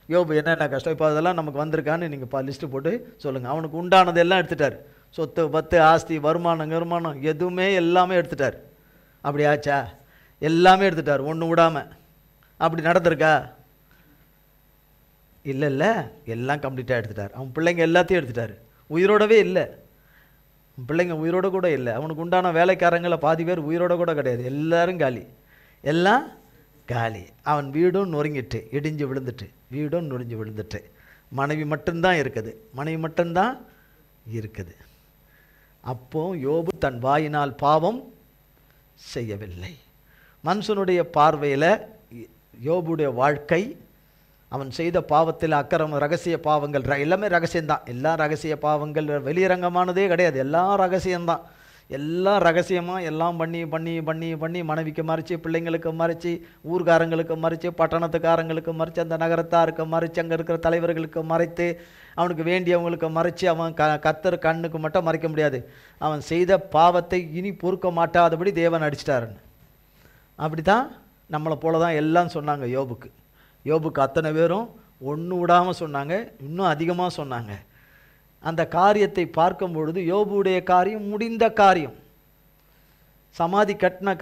யோபு என்னென்ன கஷ்டம். இப்போ அதெல்லாம் நமக்கு வந்திருக்கான்னு நீங்கள் லிஸ்ட்டு போட்டு சொல்லுங்கள். அவனுக்கு உண்டானது எல்லாம் எடுத்துட்டார், சொத்து பத்து ஆஸ்தி வருமானம் எதுவுமே எல்லாமே எடுத்துட்டார். அப்படி ஆச்சா? எல்லாமே எடுத்துட்டார், ஒன்று விடாமல். அப்படி நடந்திருக்கா? இல்லை, எல்லாம் கம்ப்ளீட்டாக எடுத்துட்டார். அவன் பிள்ளைங்க எல்லாத்தையும் எடுத்துட்டார், உயிரோடவே இல்லை, பிள்ளைங்க உயிரோட கூட இல்லை. அவனுக்கு உண்டான வேலைக்காரங்களை பாதி பேர் உயிரோட கூட கிடையாது, எல்லாரும் காலி, எல்லாம் காலி. அவன் வீடும் நொறுங்கிட்டு இடிஞ்சு விழுந்துட்டு, வீடும் நொறிஞ்சு விழுந்துட்டு, மனைவி மட்டும்தான் இருக்குது, மனைவி மட்டும்தான் இருக்குது. அப்போ யோபு தன் வாயினால் பாவம் செய்யவில்லை. மனுஷனுடைய பார்வையில் யோபுடைய வாழ்க்கை, அவன் செய்த பாவத்தில் அக்கிரம ரகசிய பாவங்கள் எல்லாமே ரகசியம்தான். எல்லா ரகசிய பாவங்கள் வெளியரங்கமானதே கிடையாது, எல்லாம் ரகசியம்தான். எல்லாம் ரகசியமாக எல்லாம் பண்ணி பண்ணி பண்ணி பண்ணி மனைவிக்கு மறைச்சி, பிள்ளைங்களுக்கு மறைச்சி, ஊர்காரங்களுக்கு மறைச்சி, பட்டணத்துக்காரங்களுக்கு மறைச்சி, அந்த நகரத்தாருக்கு மறைச்சி, அங்கே இருக்கிற தலைவர்களுக்கு மறைத்து, அவனுக்கு வேண்டியவங்களுக்கு மறைச்சி, அவன் கர்த்தர் கண்ணுக்கு மட்டும் மறைக்க முடியாது. அவன் செய்த பாவத்தை இனி பொறுக்க மாட்டாதபடி தேவன் அடிச்சிட்டாருன்னு. அப்படி தான் நம்மளை போல தான் எல்லாம் சொன்னாங்க யோபுக்கு. யோபுக்கு அத்தனை பேரும் ஒன்று விடாமல் சொன்னாங்க, இன்னும் அதிகமாக சொன்னாங்க. அந்த காரியத்தை பார்க்கும் பொழுது யோபுடைய காரியம் முடிந்த காரியம், சமாதி கட்டின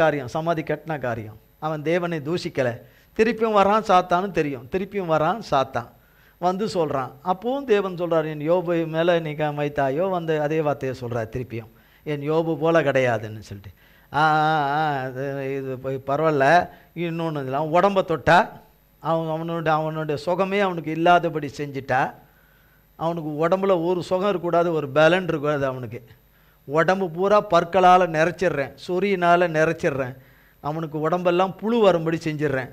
காரியம். அவன் தேவனை தூஷிக்கலை. திருப்பியும் வரான் சாத்தான்னு தெரியும், திருப்பியும் வரான் சாத்தான் வந்து சொல்கிறான். அப்பவும் தேவன் சொல்கிறார், என் யோபு மேலே நீ வைத்தாயோ, வந்து அதே வார்த்தையை சொல்கிறார் திருப்பியும், என் யோபு போல் கிடையாதுன்னு சொல்லிட்டு. இது பரவாயில்ல. இன்னொன்று இதெல்லாம் உடம்பை தொட்டா அவனுடைய சுகமே அவனுக்கு இல்லாதபடி செஞ்சிட்டா. அவனுக்கு உடம்புல ஒரு சுகம் இருக்கக்கூடாது, ஒரு பலன் இருக்கக்கூடாது. அவனுக்கு உடம்பு பூரா பற்களால் நிறைச்சிட்றேன், சொறியினால் நிறைச்சிட்றேன், அவனுக்கு உடம்பெல்லாம் புழு வரும்படி செஞ்சிட்றேன்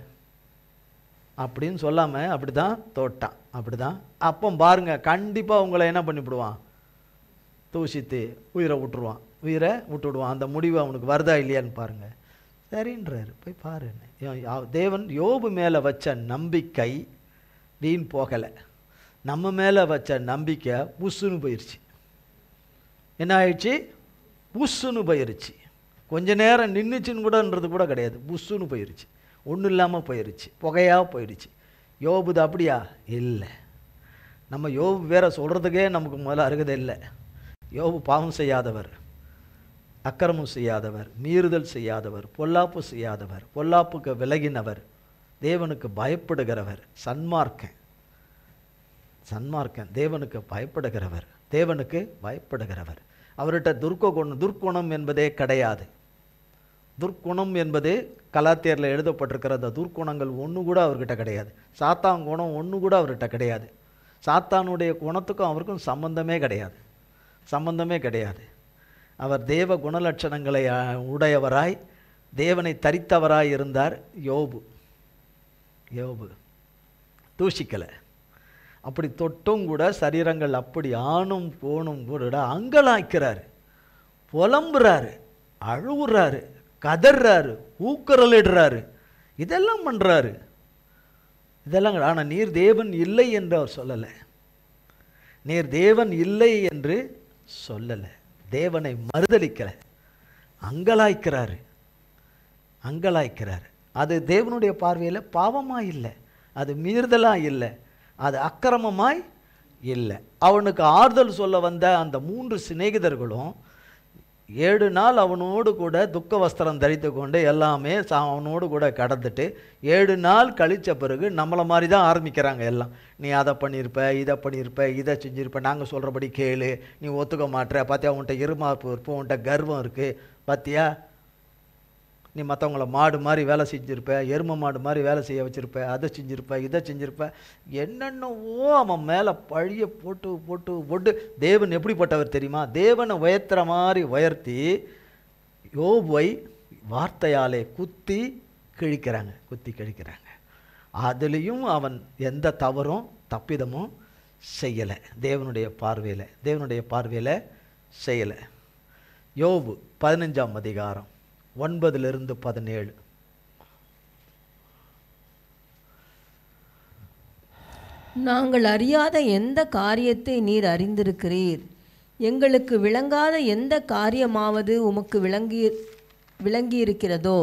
அப்படின்னு சொல்லாமல் அப்படி தான் தோட்டான். அப்படி தான். அப்போ பாருங்கள், கண்டிப்பாக அவங்கள என்ன பண்ணிவிடுவான், தூஷித்து உயிரை விட்டுருவான். அந்த முடிவு அவனுக்கு வருதா இல்லையான்னு பாருங்கள். சரின்றாரு, போய் பாருன்னு. தேவன் யோபு மேலே வச்ச நம்பிக்கை வீண் போகலை. நம்ம மேலே வச்ச நம்பிக்கை புஷ்ஷுன்னு போயிடுச்சு. என்ன ஆயிடுச்சு? புஷ்ஷுன்னு போயிடுச்சு. கொஞ்ச நேரம் நின்றுச்சுன்னு கூடன்றது கூட கிடையாது, புஷ்ஷுன்னு போயிடுச்சு. ஒன்றும் இல்லாமல் போயிடுச்சு, புகையாக போயிடுச்சு. யோபுது அப்படியா? இல்லை. நம்ம யோபு வேற சொல்கிறதுக்கே நமக்கு முதல்ல அருகதை இல்லை. யோபு பாவம் செய்யாதவர், அக்கிரமம் செய்யாதவர், மீறுதல் செய்யாதவர், பொல்லாப்பு செய்யாதவர், பொல்லாப்புக்கு விலகினவர், தேவனுக்கு பயப்படுகிறவர், சன்மார்க்கன், தேவனுக்கு பயப்படுகிறவர், தேவனுக்கு பயப்படுகிறவர். அவர்கிட்ட துர்க்குணம் என்பதே கிடையாது. துர்க்குணம் என்பது கலாத்தியரில் எழுதப்பட்டிருக்கிற அந்த துர்க்குணங்கள் ஒன்று கூட அவர்கிட்ட கிடையாது. சாத்தான் குணம் ஒன்று கூட அவர்கிட்ட கிடையாது. சாத்தானுடைய குணத்துக்கும் அவருக்கும் சம்பந்தமே கிடையாது. அவர் தேவ குணலட்சணங்களை உடையவராய், தேவனை தரித்தவராய் இருந்தார். யோபு தூஷிக்கலை. அப்படி தொட்டும் கூட சரீரங்கள் அப்படி ஆணும் போனும் கூட அங்கலாய்க்கிறாரு, புலம்புறாரு, அழுவுறாரு, கதறாரு, ஊக்கரலிடுறாரு, இதெல்லாம் பண்ணுறாரு. இதெல்லாம் ஆனால் நீர் தேவன் இல்லை என்று அவர் சொல்லலை. நீர் தேவன் இல்லை என்று சொல்லலை. தேவனை மறுதலிக்கலை, அங்கலாய்க்கிறாரு. அது தேவனுடைய பார்வையில் பாவமாக இல்லை, அது மீறுதலாக இல்லை, அது அக்கிரமமாய் இல்லை. அவனுக்கு ஆறுதல் சொல்ல வந்த அந்த 3 சிநேகிதர்களும் 7 நாள் அவனோடு கூட துக்க வஸ்திரம் தரித்து கொண்டு எல்லாமே அவனோடு கூட கடந்துட்டு 7 நாள் கழித்த பிறகு நம்மளை மாதிரி தான் ஆரம்பிக்கிறாங்க எல்லாம். நீ அதை பண்ணியிருப்ப, இதை பண்ணியிருப்ப, இதை செஞ்சிருப்ப, நாங்கள் சொல்கிறபடி கேளு, நீ ஒத்துக்க மாட்டுற, பார்த்தியா உன்கிட்ட இருமாப்பு இருப்போம், உன்கிட்ட கர்வம் இருக்குது, பார்த்தியா நீ மற்றவங்கள மாடு மாதிரி வேலை செஞ்சுருப்ப, எருமை மாடு மாதிரி வேலை செய்ய வச்சுருப்ப, அதை செஞ்சுருப்ப, இதை செஞ்சுருப்ப, என்னென்னவோ அவன் மேலே பழிய போட்டு தேவன் எப்படிப்பட்டவர் தெரியுமா? தேவனை உயர்த்துற மாதிரி உயர்த்தி யோபுவை வார்த்தையாலே குத்தி கிழிக்கிறாங்க. அதுலேயும் அவன் எந்த தவறும் தப்பிதமும் செய்யலை. தேவனுடைய பார்வையில் செய்யலை. யோபு 15ஆம் அதிகாரம் 9-17. நாங்கள் அறியாத எந்த காரியத்தை நீர் அறிந்திருக்கிறீர். எங்களுக்கு விளங்காத எந்த காரியமாவது உமக்கு விளங்கியிருக்கிறதோ.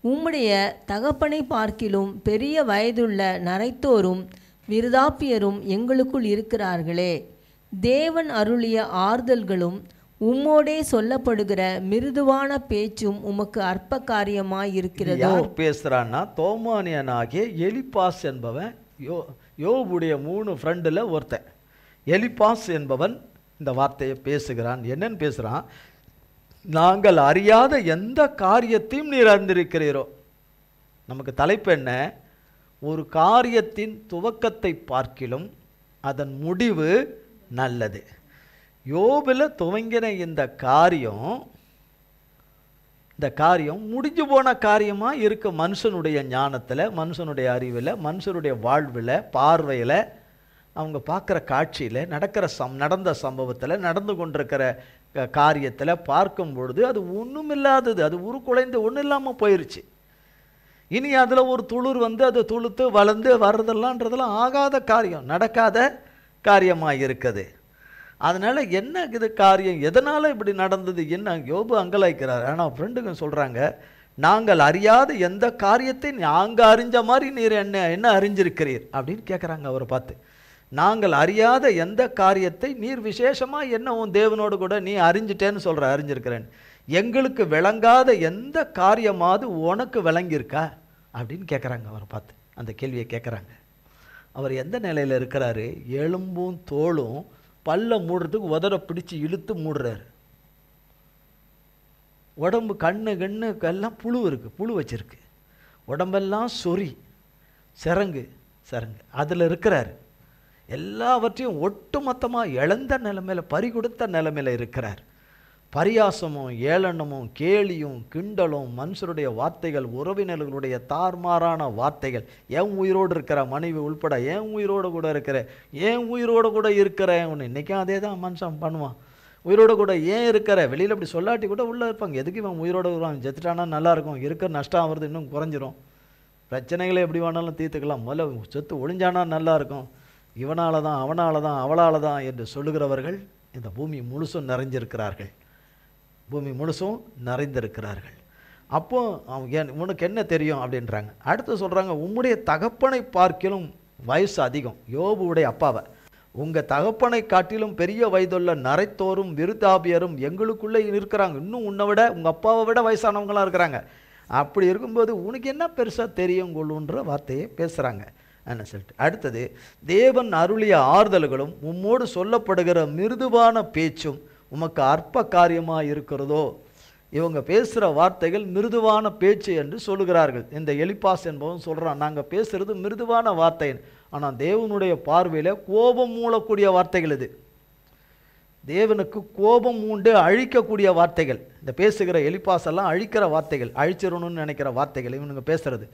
உம்முடைய தகப்பனை பார்க்கிலும் பெரிய வயதுள்ள நரைத்தோரும் விருதாப்பியரும் எங்களுக்குள் இருக்கிறார்களே. தேவன் அருளிய ஆறுதல்களும் உம்மோடே சொல்லப்படுகிற மிருதுவான பேச்சும் உமக்கு அற்ப காரியமாய் இருக்கிறதோ. யார் பேசுறான்னா தோமானியனாகிய எலிப்பாஸ் என்பவன், யோபுடைய 3 ஃப்ரெண்டில் ஒருத்தன். எலிப்பாஸ் என்பவன் இந்த வார்த்தையை பேசுகிறான். என்னன்னு பேசுகிறான்? நாங்கள் அறியாத எந்த காரியத்தையும் நீர் அறிந்திருக்கிறீரோ. நமக்கு தலைப்பு என்ன? ஒரு காரியத்தின் துவக்கத்தை பார்க்கிலும் அதன் முடிவு நல்லது. யோபில் துவங்கின இந்த காரியம் முடிஞ்சு போன காரியமாக இருக்க. மனுஷனுடைய ஞானத்தில், மனுஷனுடைய அறிவில், மனுஷனுடைய வாழ்வில், பார்வையில், அவங்க பார்க்குற காட்சியில், நடந்த சம்பவத்தில், நடந்து கொண்டிருக்கிற காரியத்தில் பார்க்கும் பொழுது அது ஒன்றுமில்லாதது, அது உருக்குலைந்து ஒன்றும் இல்லாமல் போயிடுச்சு. இனி அதில் ஒரு துளிர் வந்து அது துளுத்து வளர்ந்து வர்றதெல்லாம்ன்றதெல்லாம் ஆகாத காரியம், நடக்காத காரியமாக இருக்குது. அதனால் என்ன இது காரியம், எதனால் இப்படி நடந்தது, என்ன? யோபு அங்கலாய்க்கிறார். ஆனால் ஃப்ரெண்டுங்க சொல்கிறாங்க, நாங்கள் அறியாத எந்த காரியத்தை நாங்கள் அறிஞ்ச மாதிரி நீர் என்ன அறிஞ்சிருக்கிறீர் அப்படின்னு கேட்குறாங்க அவரை பார்த்து. நாங்கள் அறியாத எந்த காரியத்தை நீர் விசேஷமாக என்ன உன் தேவனோடு கூட நீ அறிஞ்சிட்டேன்னு சொல்கிற, அறிஞ்சிருக்கிறேன். எங்களுக்கு விளங்காத எந்த காரியமாவது உனக்கு விளங்கியிருக்கா அப்படின்னு கேட்குறாங்க அவரை பார்த்து. அந்த கேள்வியை கேட்குறாங்க. அவர் எந்த நிலையில் இருக்கிறாரு? எலும்பும் தோளும் பல்ல மூடுறதுக்கு உதற பிடிச்சி இழுத்து மூடுறாரு. உடம்பு கண்ணு எல்லாம் புழு இருக்குது, புழு வச்சிருக்கு. உடம்பெல்லாம் சொறி, சிறங்கு அதில் இருக்கிறார். எல்லாவற்றையும் ஒட்டு மொத்தமாக இழந்த நிலைமையில், பறி கொடுத்த நிலைமையில் இருக்கிறார். பரியாசமும் ஏளனமும் கேலியும் கிண்டலும், மனுஷருடைய வார்த்தைகள், உறவினர்களுடைய தார்மாரான வார்த்தைகள், ஏன் உயிரோடு இருக்கிற மனைவி உள்பட, ஏன் உயிரோடு கூட இருக்கிற, ஏன் உயிரோடு கூட இருக்கிற, இன்னைக்கும் அதே தான் மனுஷன் பண்ணுவான். உயிரோடு கூட ஏன் இருக்கிற, வெளியில் அப்படி சொல்லாட்டி கூட உள்ளே இருப்பாங்க. எதுக்கு இவன் உயிரோடு வருவான், செத்துட்டானா நல்லாயிருக்கும், இருக்கிற நஷ்டம் ஆகிறது இன்னும் குறைஞ்சிரும், பிரச்சனைகளை எப்படி வேணாலும் தீர்த்துக்கலாம், முதல்ல செத்து ஒழிஞ்சானா நல்லாயிருக்கும், இவனால தான் அவனால தான் அவளால் தான் என்று சொல்லுகிறவர்கள் இந்த பூமி முழுசும் நிறைஞ்சிருக்கிறார்கள். பூமி முழுசும் நிறைந்திருக்கிறார்கள். அப்போ உனக்கு என்ன தெரியும் அப்படின்றாங்க. அடுத்து சொல்கிறாங்க, உம்முடைய தகப்பனை பார்க்கிலும் வயசு அதிகம். யோபுடைய அப்பாவை, உங்கள் தகப்பனை காட்டிலும் பெரிய வயதுள்ள நரைத்தோரும் விருதாபியரும் எங்களுக்குள்ளே இருக்கிறாங்க, இன்னும் உன்னை விட உங்கள் அப்பாவை விட வயசானவங்களாம் இருக்கிறாங்க. அப்படி இருக்கும்போது உனக்கு என்ன பெருசாக தெரியும் கொள்ளுன்ற வார்த்தையை பேசுகிறாங்க என்ன சொல்லிட்டு. அடுத்தது, தேவன் அருளிய ஆறுதல்களும் உம்மோடு சொல்லப்படுகிற மிருதுவான பேச்சும் உமக்கு அற்ப காரியமாக இருக்கிறதோ. இவங்க பேசுகிற வார்த்தைகள் மிருதுவான பேச்சு என்று சொல்லுகிறார்கள். இந்த எலிப்பாஸ் என்பவன் சொல்கிறான், நாங்கள் பேசுகிறது மிருதுவான வார்த்தை, ஆனால் தேவனுடைய பார்வையில் கோபம் மூளக்கூடிய வார்த்தைகள் இது. தேவனுக்கு கோபம் மூண்டு அழிக்கக்கூடிய வார்த்தைகள். இந்த பேசுகிற எலிப்பாஸ் எல்லாம் அழிக்கிற வார்த்தைகள், அழிச்சிடணும்னு நினைக்கிற வார்த்தைகள் இவனுங்க பேசுகிறது.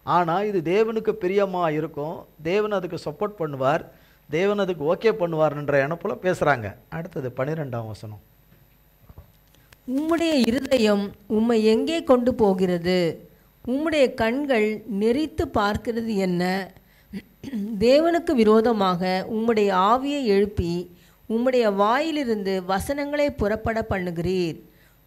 ஆனால் இது தேவனுக்கு பிரியமாக இருக்கும், தேவன் அதுக்கு சப்போர்ட் பண்ணுவார், தேவன் அதுக்கு ஓகே பண்ணுவார்ன்ற எண்ணப்போல பேசுகிறாங்க. அடுத்தது 12ஆம் வசனம். உம்முடைய இருதயம் உம்மை எங்கே கொண்டு போகிறது? உம்முடைய கண்கள் நெறித்து பார்க்கிறது என்ன? தேவனுக்கு விரோதமாக உம்முடைய ஆவியை எழுப்பி உம்முடைய வாயிலிருந்து வசனங்களை புறப்பட பண்ணுகிறீர்.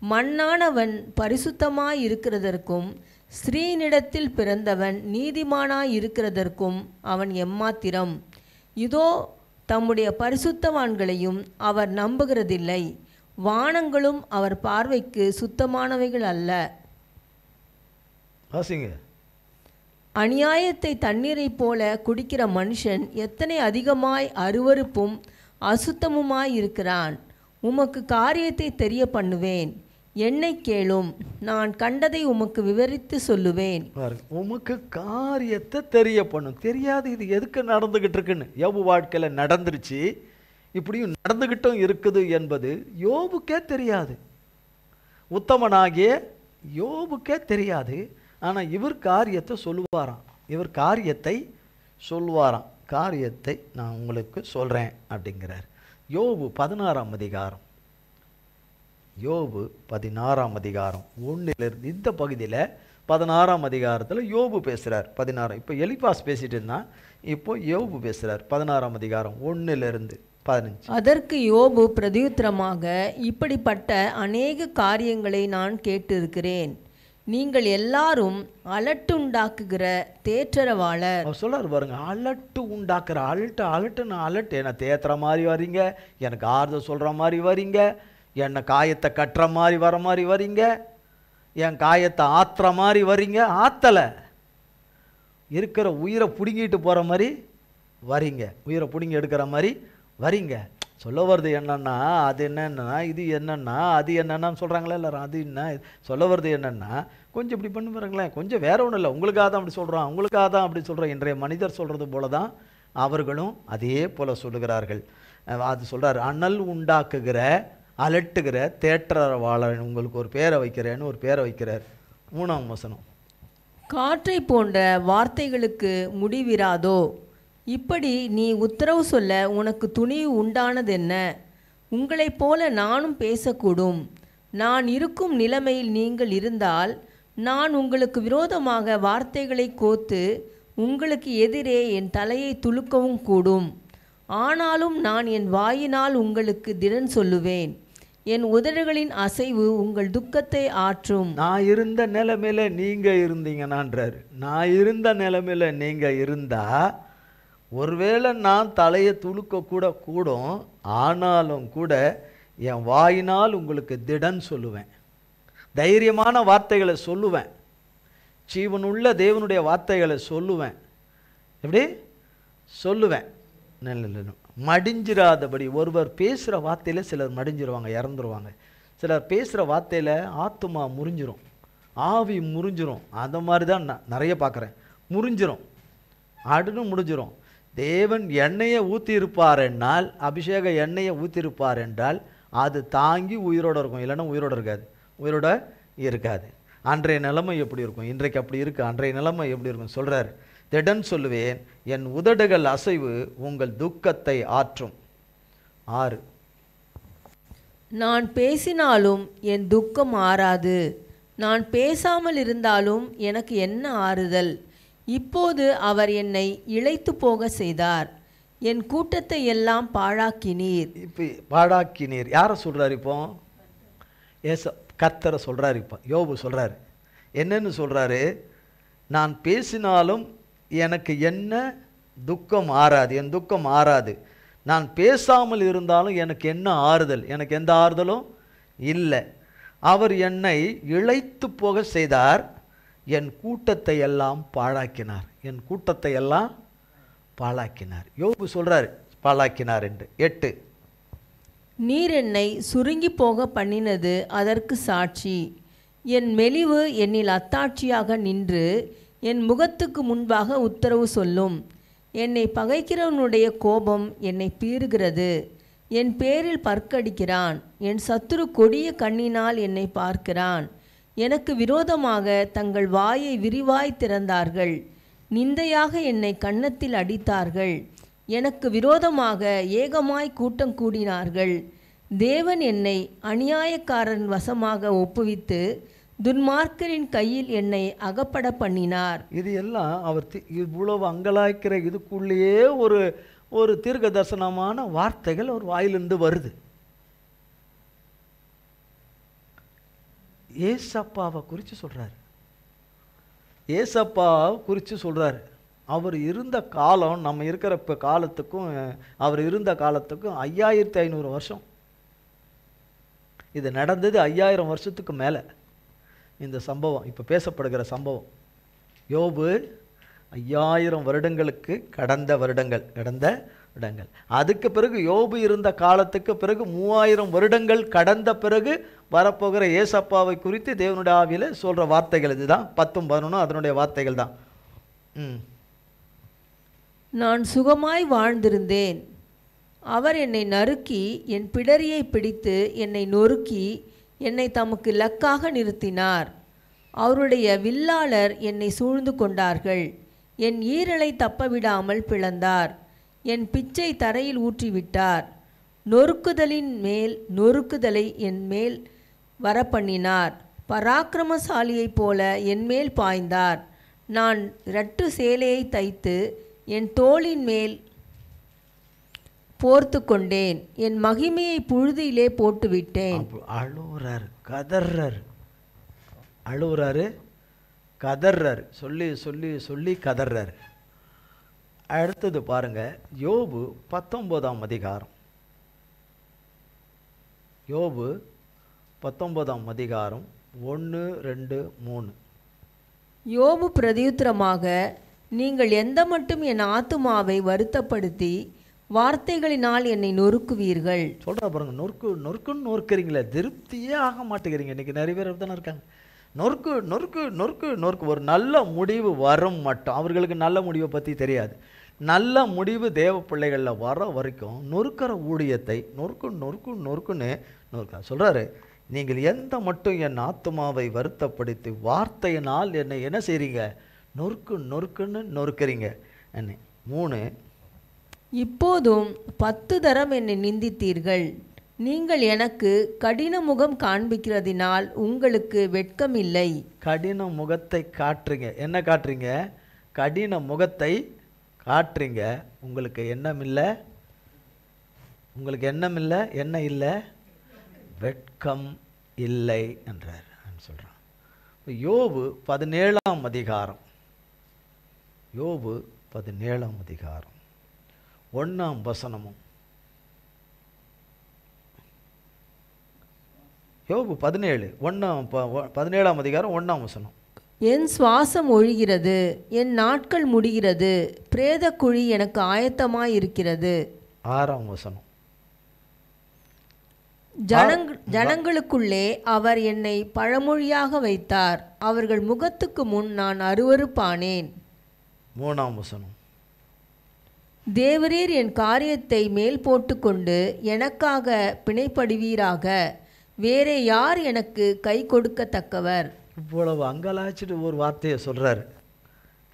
மண்ணானவன் பரிசுத்தமாய் இருக்கிறதற்கும் ஸ்ரீனிடத்தில் பிறந்தவன் நீதிமானாய் இருக்கிறதற்கும் அவன் எம்மாத்திரம். இதோ தம்முடைய பரிசுத்தவான்களையும் அவர் நம்புகிறதில்லை, வானங்களும் அவர் பார்வைக்கு சுத்தமானவைகள் அல்ல. அநியாயத்தை தண்ணீரைப் போல குடிக்கிற மனுஷன் எத்தனை அதிகமாய் அருவருப்பும் அசுத்தமுமாய் இருக்கிறான். உமக்கு காரியத்தை தெரிய பண்ணுவேன், என்னை கேளும், நான் கண்டதை உமக்கு விவரித்து சொல்லுவேன். உமக்கு காரியத்தை தெரிய பண்ணும். தெரியாது இது எதுக்கு நடந்துகிட்டு இருக்குன்னு. யோபு வாழ்க்கையில் நடந்துருச்சு, இப்படியும் நடந்துகிட்டும் இருக்குது என்பது யோபுக்கே தெரியாது, உத்தமனாகிய யோபுக்கே தெரியாது. ஆனால் இவர் காரியத்தை சொல்லுவாராம், இவர் காரியத்தை சொல்லுவாராம், காரியத்தை நான் உங்களுக்கு சொல்கிறேன் அப்படிங்கிறார். யோபு 16ஆம் அதிகாரம், யோபு 16ஆம் அதிகாரம் 1 இந்த பகுதியில் 16ஆம் அதிகாரத்தில் யோபு பேசுகிறார். 16 இப்போ எலிப்பாஸ் பேசிட்டு இருந்தான், இப்போ யோபு பேசுகிறார். 16ஆம் அதிகாரம் 1-15. அதற்கு யோபு பிரதியுத்தரமாக, இப்படிப்பட்ட அநேக காரியங்களை நான் கேட்டிருக்கிறேன், நீங்கள் எல்லாரும் அலட்டுண்டாக்குகிற தேற்றரவாளர். சொல்றாரு பாருங்க, அலட்டு உண்டாக்குற, அலட்டு என்னை தேத்துற மாதிரி வரீங்க, எனக்கு ஆறுதல் சொல்கிற மாதிரி வரீங்க, என்னை காயத்தை கட்டுற மாதிரி வர மாதிரி வரீங்க, என் காயத்தை ஆத்துற மாதிரி வரீங்க, ஆத்தலை இருக்கிற உயிரை பிடுங்கிட்டு போகிற மாதிரி வரீங்க, உயிரை பிடுங்கி எடுக்கிற மாதிரி வரீங்க. சொல்ல வருது என்னன்னா, அது என்னென்னா இது என்னென்னா அது என்னென்னு சொல்கிறாங்களே எல்லாரும், அது என்ன சொல்ல வருது என்னென்னா, கொஞ்சம் இப்படி பண்ணி பாருங்களேன், கொஞ்சம் வேற ஒன்றும் இல்லை, உங்களுக்காக தான் அப்படி சொல்கிறான், உங்களுக்காக தான் அப்படி சொல்கிறேன். இன்றைய மனிதர் சொல்கிறது போல தான் அவர்களும் அதே போல் சொல்லுகிறார்கள். அது சொல்கிறார், அனல் உண்டாக்குகிற அலட்டுகிற தேற்றரவாளன், உங்களுக்கு ஒரு பேரை வைக்கிறேன்னு ஒரு பேரை வைக்கிறார். 3ஆம் வசனம். காற்றை போன்ற வார்த்தைகளுக்கு முடிவிராதோ? இப்படி நீ உத்தரவு சொல்ல உனக்கு துணிவு உண்டானதென்ன? உங்களைப் போல நானும் பேசக்கூடும். நான் இருக்கும் நிலைமையில் நீங்கள் இருந்தால் நான் உங்களுக்கு விரோதமாக வார்த்தைகளை கோத்து உங்களுக்கு எதிரே என் தலையை துலுக்கவும் கூடும். ஆனாலும் நான் என் வாயினால் உங்களுக்கு திடன் சொல்லுவேன், என் உதடுகளின் அசைவு உங்கள் துக்கத்தை ஆற்றும். நான் இருந்த நிலைமையில நீங்கள் இருந்தீங்கன்னான்றார். நான் இருந்த நிலைமையில நீங்கள் இருந்தா ஒருவேளை நான் தலையை துளுக்க கூட கூடும், ஆனாலும் கூட என் வாயினால் உங்களுக்கு திடன் சொல்லுவேன், தைரியமான வார்த்தைகளை சொல்லுவேன், ஜீவனுள்ள தேவனுடைய வார்த்தைகளை சொல்லுவேன். எப்படி சொல்லுவேன்? மடிஞ்சிராதபடி. ஒருவர் பேசுகிற வார்த்தையில் சிலர் மடிஞ்சிருவாங்க, இறந்துருவாங்க. சிலர் பேசுகிற வார்த்தையில் ஆத்துமா முறிஞ்சிரும், ஆவி முறிஞ்சிரும். அந்த மாதிரி தான் நான் நிறைய பார்க்குறேன், முறிஞ்சிரும், அடுன்னு முடிஞ்சிரும். தேவன் எண்ணெயை ஊற்றியிருப்பார் என்னால், அபிஷேக எண்ணெயை ஊற்றிருப்பார் என்றால் அது தாங்கி உயிரோடு இருக்கும், இல்லைன்னா உயிரோடு இருக்காது, உயிரோட இருக்காது. அன்றைய நிலைமை எப்படி இருக்கும்? இன்றைக்கு அப்படி இருக்குது. அன்றைய நிலைமை எப்படி இருக்கும் சொல்கிறார். திடன் சொல்லுவேன், என் உதடுகள் அசைவு உங்கள் துக்கத்தை ஆற்றும். 6. நான் பேசினாலும் என் துக்கம் ஆறாது. நான் பேசாமல் இருந்தாலும் எனக்கு என்ன ஆறுதல்? இப்போது அவர் என்னை இளைத்து போக செய்தார். என் கூட்டத்தை எல்லாம் பாழாக்கினீர். இப்போ பாழாக்கினீர் யாரை சொல்கிறார்? இப்போ கர்த்தரை சொல்கிறார். இப்போ யோபு சொல்கிறாரு. என்னன்னு சொல்கிறாரு? நான் பேசினாலும் எனக்கு என்ன துக்கம் ஆறாது, என் துக்கம் ஆறாது. நான் பேசாமல் இருந்தாலும் எனக்கு என்ன ஆறுதல்? எனக்கு எந்த ஆறுதலும் இல்லை. அவர் என்னை இளைத்து போக செய்தார். என் கூட்டத்தை எல்லாம் பாழாக்கினார். என் கூட்டத்தை எல்லாம் பாழாக்கினார். யோபு சொல்றார் பாழாக்கினார் என்று. 8 நீர் என்னை சுருங்கி போக பண்ணினது அதற்கு சாட்சி. என் மெலிவு என்னில் அத்தாட்சியாக நின்று என் முகத்துக்கு முன்பாக உத்தரவு சொல்லும். என்னை பகைக்கிறவனுடைய கோபம் என்னை பீறுகிறது. என் பேரில் பற்கடிக்கிறான். என் சத்துரு கொடிய கண்ணினால் என்னை பார்க்கிறான். எனக்கு விரோதமாக தங்கள் வாயை விரிவாய் திறந்தார்கள். நிந்தையாக என்னை கன்னத்தில் அடித்தார்கள். எனக்கு விரோதமாக ஏகமாய் கூட்டம் கூடினார்கள். தேவன் என்னை அநியாயக்காரன் வசமாக ஒப்புவித்து துன்மார்க்கரின் கையில் என்னை அகப்பட பண்ணினார். இது எல்லாம் அவர் இவ்வளவு அங்கலாய்க்கிற இதுக்குள்ளேயே ஒரு தீர்க்க தரிசனமான வார்த்தைகள் அவர் வாயிலிருந்து வருது. ஏசப்பாவை குறித்து சொல்றாரு. ஏசப்பா குறித்து சொல்றாரு. அவர் இருந்த காலம் நம்ம இருக்கிற இப்போ காலத்துக்கும் அவர் இருந்த காலத்துக்கும் 5500 வருஷம். இது நடந்தது 5000 வருஷத்துக்கு மேலே. இந்த சம்பவம் இப்போ பேசப்படுகிற சம்பவம் யோபு 5000 வருடங்களுக்கு கடந்த வருடங்கள். அதுக்கு பிறகு யோபு இருந்த காலத்துக்கு பிறகு 3000 வருடங்கள் கடந்த பிறகு வரப்போகிற ஏசப்பாவை குறித்து தேவனுடைய ஆவியில் சொல்கிற வார்த்தைகள் இதுதான். 10, 11 அதனுடைய வார்த்தைகள் தான். நான் சுகமாய் வாழ்ந்திருந்தேன். அவர் என்னை நறுக்கி என் பிடரியை பிடித்து என்னை நொறுக்கி என்னை தமக்கு லக்காக நிறுத்தினார். அவருடைய வில்லாளர் என்னை சூழ்ந்து கொண்டார்கள். என் ஈரலை தப்பவிடாமல் பிளந்தார். என் பிச்சை தரையில் ஊற்றிவிட்டார். நொறுக்குதலின் மேல் நொறுக்குதலை என் மேல் வரப்பண்ணினார். பராக்கிரமசாலியைப் போல என் மேல் பாய்ந்தார். நான் இரட்டு சேலையை தைத்து என் தோளின் மேல் போர்த்து கொண்டேன். என் மகிமையை புழுதியிலே போட்டுவிட்டேன். அழுவுறாரு, கதர்றாரு, சொல்லி சொல்லி சொல்லி கதர்றாரு. அடுத்தது பாருங்க, யோபு 19ஆம் அதிகாரம். யோபு 19ஆம் அதிகாரம் 1, 2, 3. யோபு பிரதியுத்தரமாக, நீங்கள் எந்த மட்டும் என் ஆத்துமாவை வருத்தப்படுத்தி வார்த்தைகளினால் என்னை நொறுக்குவீர்கள். சொல்ற பாருங்க, நொறுக்குன்னு நொறுக்கிறீங்களே, திருப்தியே ஆக மாட்டேங்கிறீங்க. இன்னைக்கு நிறைய பேர் தானே இருக்காங்க. நொறுக்கு நொறுக்கு நொறுக்கு நொறுக்கு. ஒரு நல்ல முடிவு வரும் மட்டும் அவர்களுக்கு நல்ல முடிவை பற்றி தெரியாது. நல்ல முடிவு தேவ பிள்ளைகளில் வர வரைக்கும் நொறுக்கிற ஊழியத்தை நொறுக்கு நொறுக்கு நொறுக்குன்னு நொறுக்க சொல்கிறாரு. நீங்கள் எந்த மட்டும் என் ஆத்துமாவை வருத்தப்படுத்தி வார்த்தையினால் என்னை என்ன செய்கிறீங்க? நொறுக்கு நொறுக்குன்னு நொறுக்கிறீங்க. என்ன 3, இப்போதும் 10 தரம் என்னை நிந்தித்தீர்கள். நீங்கள் எனக்கு கடின முகம் காண்பிக்கிறதினால் உங்களுக்கு வெட்கம் இல்லை. கடின முகத்தை காட்டுறீங்க. என்ன காட்டுறீங்க? கடின முகத்தை காட்டுறீங்க. உங்களுக்கு எண்ணம் இல்லை. உங்களுக்கு எண்ணம் இல்லை. என்ன இல்லை? வெட்கம் இல்லை என்றார் சொல்கிறான். யோபு 17ஆம் அதிகாரம். யோபு 17ஆம் அதிகாரம் 1ஆம் வசனமும். யோபு 17ஆம் அதிகாரம் 1ஆம் வசனம். என் சுவாசம் ஒழிகிறது, என் நாட்கள் முடிகிறது, பிரேத குழி எனக்கு ஆயத்தமாய் இருக்கிறது. 6ஆம் வசனம். ஜனங்களுக்குள்ளே அவர் என்னை பழமொழியாக வைத்தார். அவர்கள் முகத்துக்கு முன் நான் அருவருப்பானேன். 3ஆம் வசனம். தேவரீர் என் காரியத்தை மேல் போட்டுக்கொண்டு எனக்காக பிணைப்படுவீராக. வேறே யார் எனக்கு கை கொடுக்கத்தக்கவர்? இவ்வளவு அங்கலாச்சிட்டு ஒரு வார்த்தையை சொல்றாரு.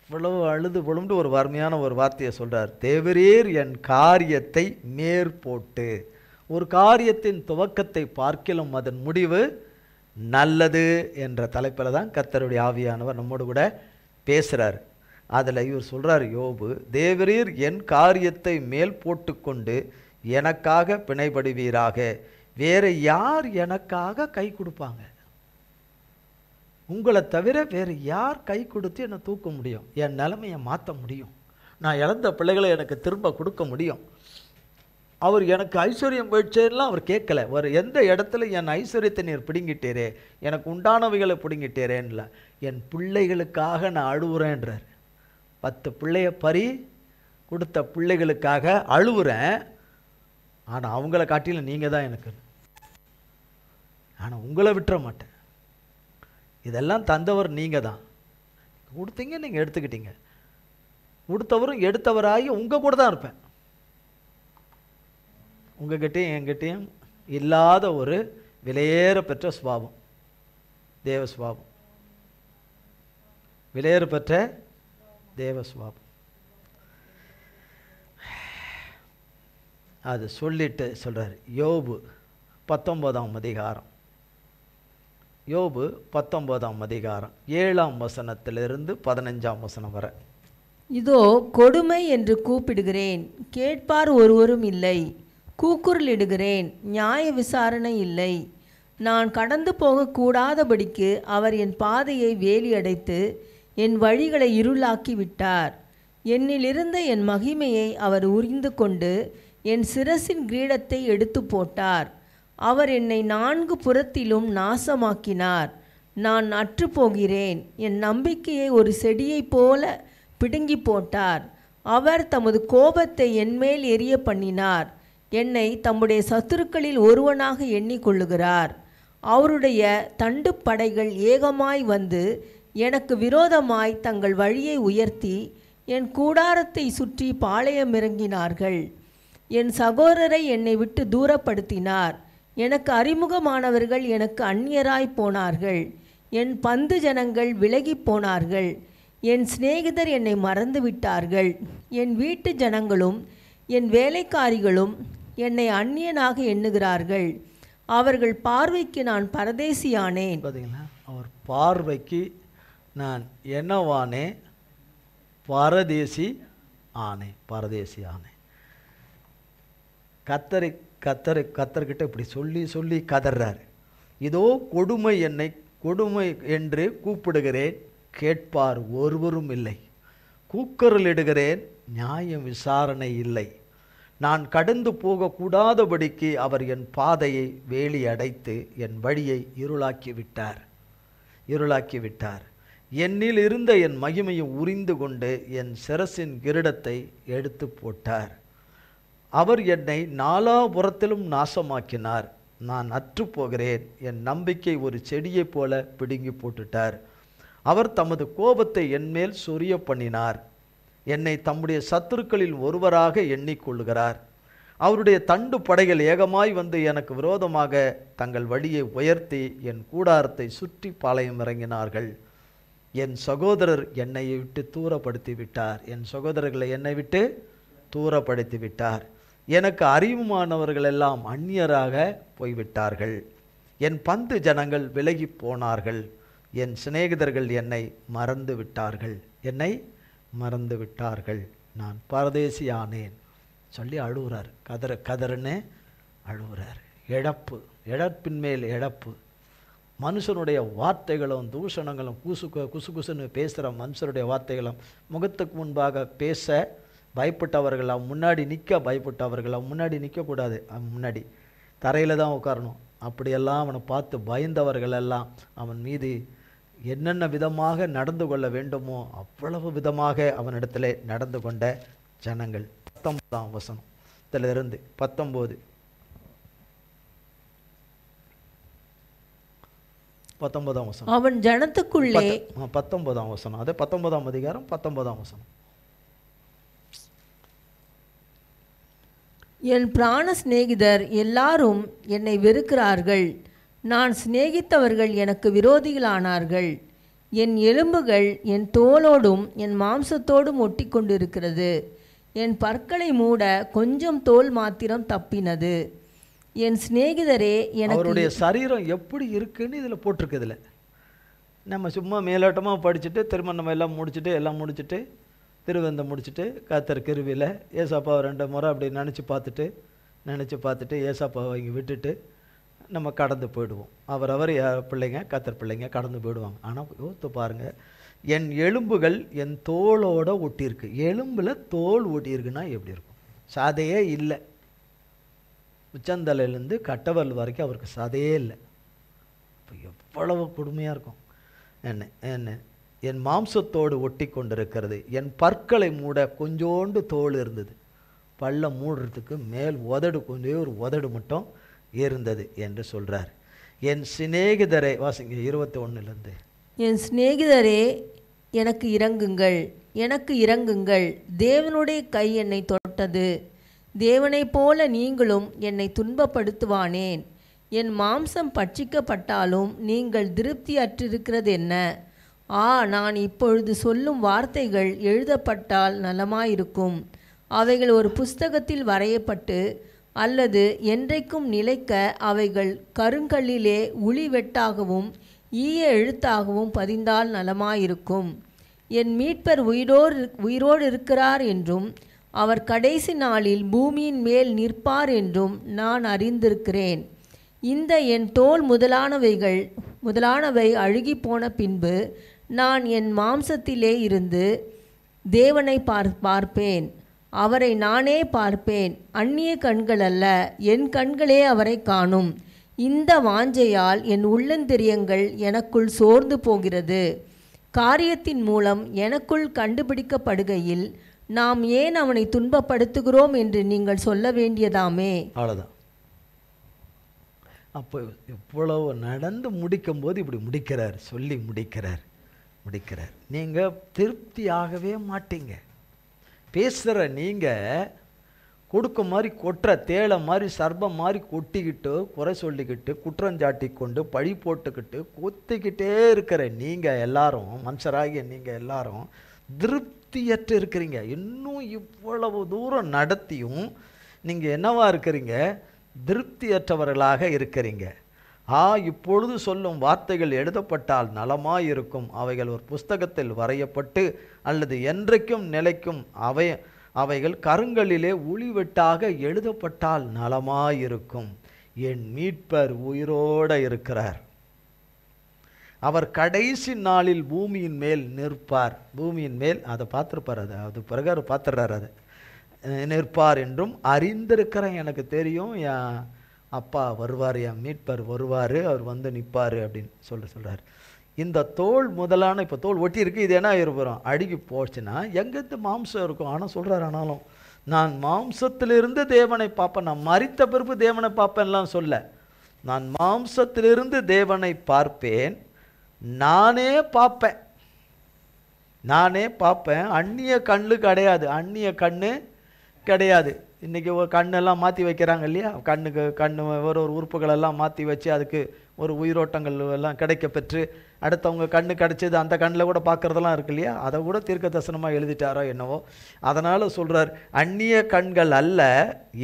இவ்வளவு அழுது புலம்பு ஒரு வறுமையான ஒரு வார்த்தையை சொல்றார். தேவரீர் என் காரியத்தை மேற்போட்டு. ஒரு காரியத்தின் துவக்கத்தை பார்க்கிலும் அதன் முடிவு நல்லது என்ற தலைப்பில் தான் கர்த்தருடைய ஆவியானவர் நம்மோடு கூட பேசுகிறார். அதில் இவர் சொல்கிறார், யோபு, தேவரீர் என் காரியத்தை மேல் போட்டுக்கொண்டு எனக்காக பிணைபடுவீராக. வேறு யார் எனக்காக கை கொடுப்பாங்க? உங்களை தவிர வேறு யார் கை கொடுத்து என்னை தூக்க முடியும்? என் நிலைமையை மாற்ற முடியும்? நான் இழந்த பிள்ளைகளை எனக்கு திரும்ப கொடுக்க முடியும்? அவர் எனக்கு ஐஸ்வர்யம் போயிடுச்சேலாம் அவர் கேட்கல. அவர் எந்த இடத்துல என் ஐஸ்வர்யத்தை நீர் பிடுங்கிட்டேரே, எனக்கு உண்டானவைகளை பிடுங்கிட்டேரேன்ல, என் பிள்ளைகளுக்காக நான் அழுவுறேன்றார். 10 பிள்ளைய பறி கொடுத்த பிள்ளைகளுக்காக அழுவுறேன். ஆனால் அவங்கள காட்டிலும் நீங்கள் தான் எனக்கு. ஆனால் உங்களை விட்டுற மாட்டேன். இதெல்லாம் தந்தவர் நீங்கள் தான். கொடுத்தீங்க, நீங்கள் எடுத்துக்கிட்டீங்க. கொடுத்தவரும் எடுத்தவராகி உங்கள் கூட தான் இருப்பேன். உங்ககிட்டையும் என்கிட்டையும் இல்லாத ஒரு விலையேற பெற்ற சுபாவம், தேவ சுபாவம், விலையேற பெற்ற தேவ சுபாவம். அது சொல்லிட்டு சொல்கிறார். யோபு 19ஆம் அதிகாரம், யோபு 19ஆம் அதிகாரம் 7ஆம் வசனத்திலிருந்து 15ஆம் வசனம் வரை. இதோ கொடுமை என்று கூப்பிடுகிறேன், கேட்பார் ஒருவரும் இல்லை. கூக்குரலிடுகிறேன், நியாய விசாரணை இல்லை. நான் கடந்து போகக்கூடாதபடிக்கு அவர் என் பாதையை வேலி அடைத்து என் வழிகளை இருளாக்கி விட்டார். என்னிலிருந்த என் மகிமையை அவர் உரிந்து கொண்டு என் சிரசின் கிரீடத்தை எடுத்து போட்டார். அவர் என்னை 4 புறத்திலும் நாசமாக்கினார். நான் அற்றுப்போகிறேன். என் நம்பிக்கையை ஒரு செடியைப் போல பிடுங்கி போட்டார். அவர் தமது கோபத்தை என்மேல் எரிய பண்ணினார். என்னை தம்முடைய சத்துருக்களில் ஒருவனாக எண்ணிக்கொள்ளுகிறார். அவருடைய தண்டு படைகள் ஏகமாய் வந்து எனக்கு விரோதமாய் தங்கள் வழியை உயர்த்தி என் கூடாரத்தை சுற்றி பாளையமிறங்கினார்கள். என் சகோதரரை என்னை விட்டு தூரப்படுத்தினார். எனக்கு அறிமுகமானவர்கள் எனக்கு அந்நியராய் போனார்கள். என் பந்து ஜனங்கள் விலகி போனார்கள். என் சிநேகிதர் என்னை மறந்து விட்டார்கள். என் வீட்டு ஜனங்களும் என் வேலைக்காரிகளும் என்னை அந்நியனாக எண்ணுகிறார்கள். அவர்கள் பார்வைக்கு நான் பரதேசியானேன். பார்த்தீங்களா, அவர் பார்வைக்கு நான் என்னவானே? பரதேசி ஆனேன், பரதேசி ஆனேன். கத்தர்கிட்ட இப்படி சொல்லி சொல்லி கதறார். இதோ கொடுமை என்னை கொடுமை என்று கூப்பிடுகிறேன், கேட்பார் ஒருவரும் இல்லை. கூக்குரலிடுகிறேன், நியாய விசாரணை இல்லை. நான் கடந்து போகக்கூடாதபடிக்கு அவர் என் பாதையை வேலி அடைத்து என் வழியை இருளாக்கி விட்டார். என்னில் இருந்த என் மகிமையை உரிந்து கொண்டு என் சிரசின் கிரீடத்தை எடுத்து போட்டார். அவர் என்னை 4 புறத்திலும் நாசமாக்கினார். நான் அற்றுப்போகிறேன். என் நம்பிக்கை ஒரு செடியைப் போல பிடுங்கி போட்டுட்டார். அவர் தமது கோபத்தை என்மேல் சொரிய பண்ணினார். என்னை தம்முடைய சத்துருக்களில் ஒருவராக எண்ணிக்கொள்ளுகிறார். அவருடைய தண்டு படைகள் ஏகமாய் வந்து எனக்கு விரோதமாக தங்கள் வழியை உயர்த்தி என் கூடாரத்தை சுற்றி பாளையம் இறங்கினார்கள். என் சகோதரர் என்னை விட்டு தூரப்படுத்தி விட்டார். என் சகோதரர்களை என்னை விட்டு தூரப்படுத்தி விட்டார். எனக்கு அறிவுமானவர்கள் எல்லாம் அந்நியராக போய்விட்டார்கள். என் பந்து ஜனங்கள் விலகி போனார்கள். என் சிநேகிதர்கள் என்னை மறந்து விட்டார்கள். நான் பரதேசியானேன் சொல்லி அழுகிறார். கதறுன்னு அழுகிறார். இழப்பின் மேல் இழப்பு. மனுஷனுடைய வார்த்தைகளும் தூஷணங்களும் குசுகுசுன்னு பேசுகிற மனுஷனுடைய வார்த்தைகளும் முகத்துக்கு முன்பாக பேச பயப்பட்டவர்கள், அவன் முன்னாடி நிற்க பயப்பட்டவர்கள், அவன் முன்னாடி நிற்கக்கூடாது, அவன் முன்னாடி தரையில் தான் உட்காரணும். அப்படியெல்லாம் அவனை பார்த்து பயந்தவர்கள் எல்லாம் அவன் மீது என்னென்ன விதமாக நடந்து கொள்ள வேண்டுமோ அவ்வளவு விதமாக அவனிடத்தில் நடந்து கொண்ட ஜனங்கள். 19ஆம் வசனத்திலிருந்து 19ஆம் வசனம். அவன் ஜனத்துக்குள்ளே 19ஆம் வசனம், அது 19ஆம் அதிகாரம் 19ஆம் வசனம். என் பிராண சிநேகிதர் எல்லாரும் என்னை வெறுக்கிறார்கள். நான் சிநேகித்தவர்கள் எனக்கு விரோதிகளானார்கள். என் எலும்புகள் என் தோலோடும் என் மாம்சத்தோடும் ஒட்டி கொண்டிருக்கிறது. என் பற்களை மூட கொஞ்சம் தோல் மாத்திரம் தப்பினது. என் சிநேகிதரே எனக்கு அவருடைய சரீரம் எப்படி இருக்குன்னு இதில் போட்டிருக்குதுல. நம்ம சும்மா மேலோட்டமாக படிச்சுட்டு திரும்ப நம்ம எல்லாம் முடிச்சுட்டு திருவந்தம் முடிச்சுட்டு கர்த்தர் கிருபையில் ஏசாப்பாவை 2 முறை அப்படி நினச்சி பார்த்துட்டு ஏசாப்பாவை இங்கே விட்டுட்டு நம்ம கடந்து போயிடுவோம். அவரவர் பிள்ளைங்க கர்த்தர் பிள்ளைங்க கடந்து போயிடுவாங்க. ஆனால் யோசித்து பாருங்கள், என் எலும்புகள் என் தோளோட ஒட்டியிருக்கு. எலும்பில் தோல் ஒட்டியிருக்குன்னா எப்படி இருக்கும்? சதையே இல்லை. உச்சந்தலையிலேருந்து கட்டவல் வரைக்கும் அவருக்கு சதையே இல்லை. இப்போ எவ்வளவு கொடுமையாக இருக்கும். என்ன என் மாம்சத்தோடு ஒட்டி கொண்டிருக்கிறது. என் பற்களை மூட கொஞ்சோண்டு தோல் இருந்தது. பல்ல மூடுறதுக்கு மேல் உதடு கொஞ்சம் ஒரு உதடு மட்டும் இருந்தது என்று சொல்கிறார். என் சிநேகிதரை வாசிங்க 21 என் சிநேகிதரே எனக்கு இறங்குங்கள். தேவனுடைய கை என்னை தொட்டது. தேவனைப் போல நீங்களும் என்னை துன்பப்படுத்துவானேன். என் மாம்சம் பட்சிக்கப்பட்டாலும் நீங்கள் திருப்தி அற்றிருக்கிறது என்ன? நான் இப்பொழுது சொல்லும் வார்த்தைகள் எழுதப்பட்டால் நலமாயிருக்கும். அவைகள் ஒரு புஸ்தகத்தில் வரையப்பட்டு அல்லது என்றைக்கும் நிலைக்க அவைகள் கருங்கல்லிலே உளிவெட்டாகவும் ஈய எழுத்தாகவும் பதிந்தால் நலமாயிருக்கும். என் மீட்பர் உயிரோடு இருக்கிறார் என்றும் அவர் கடைசி நாளில் பூமியின் மேல் நிற்பார் என்றும் நான் அறிந்திருக்கிறேன். இந்த என் தோல் முதலானவை அழுகி போன பின்பு நான் என் மாம்சத்திலே இருந்து தேவனை பார்ப்பேன். அவரை நானே பார்ப்பேன். அந்நிய கண்கள் அல்ல, என் கண்களே அவரை காணும். இந்த வாஞ்சையால் என் உள்ளந்திரியங்கள் எனக்குள் சோர்ந்து போகிறது. காரியத்தின் மூலம் எனக்குள் கண்டுபிடிக்கப்படுகையில் நாம் ஏன் அவனை துன்பப்படுத்துகிறோம் என்று நீங்கள் சொல்ல வேண்டியதாமே. அவ்வளோதான். அப்போ இவ்வளவு நடந்து முடிக்கும்போது இப்படி முடிக்கிறார், சொல்லி முடிக்கிறார். நீங்கள் திருப்தியாகவே மாட்டீங்க. பேசுகிற நீங்கள் கொடுக்க மாதிரி கொட்டுற தேளை மாதிரி சர்பம் மாதிரி கொட்டிக்கிட்டு குறை சொல்லிக்கிட்டு குற்றஞ்சாட்டி கொண்டு பழி போட்டுக்கிட்டு கொத்திக்கிட்டே இருக்கிற நீங்கள் எல்லாரும், மனுஷராகிய நீங்கள் எல்லாரும் திருப்தியற்று இருக்கிறீங்க. இன்னும் இவ்வளவு தூரம் நடத்தியும் நீங்கள் என்னவா இருக்கிறீங்க? திருப்தியற்றவர்களாக இருக்கிறீங்க. இப்பொழுது சொல்லும் வார்த்தைகள் எழுதப்பட்டால் நலமாயிருக்கும். அவைகள் ஒரு புஸ்தகத்தில் வரையப்பட்டு அல்லது என்றைக்கும் நிலைக்கும் அவைகள் கருங்கல்லிலே உளிவெட்டாக எழுதப்பட்டால் நலமாயிருக்கும். என் மீட்பர் உயிரோடு இருக்கிறார். அவர் கடைசி நாளில் பூமியின் மேல் நிற்பார். பூமியின் மேல் அதை பார்த்துருப்பார். அது பிறகு பார்த்துடுறார். அதை நிற்பார் என்றும் அறிந்திருக்கிறேன். எனக்கு தெரியும் என் அப்பா வருவார், என் மீட்பர் வருவார், அவர் வந்து நிற்பார் அப்படின்னு சொல்கிறார். இந்த தோல் முதலான இப்போ தோல் ஒட்டி இருக்குது. இது என்ன இருப்போம்? அழுகி போச்சுன்னா எங்கேருந்து மாம்சம் இருக்கும்? ஆனால் சொல்கிறார், ஆனாலும் நான் மாம்சத்திலிருந்து தேவனை பார்ப்பேன். நான் மரித்த பிறகு தேவனை பார்ப்பேன்லாம் சொல்ல. நான் மாம்சத்திலிருந்து தேவனை பார்ப்பேன். நானே பார்ப்பேன். அந்நிய கண்ணு கிடையாது. இன்றைக்கி ஒரு கண்ணெல்லாம் மாற்றி வைக்கிறாங்க இல்லையா? கண்ணு ஒரு உறுப்புகளெல்லாம் மாற்றி வச்சு அதுக்கு ஒரு உயிரோட்டங்கள் எல்லாம் கிடைக்க பெற்று அடுத்தவங்க கண்ணு கிடச்சது அந்த கண்ணில் கூட பார்க்குறதெல்லாம் இருக்கு இல்லையா? அதை கூட தீர்க்க தரிசனமாக எழுதிட்டாரோ என்னவோ. அதனால் சொல்கிறார், அந்நிய கண்கள் அல்ல,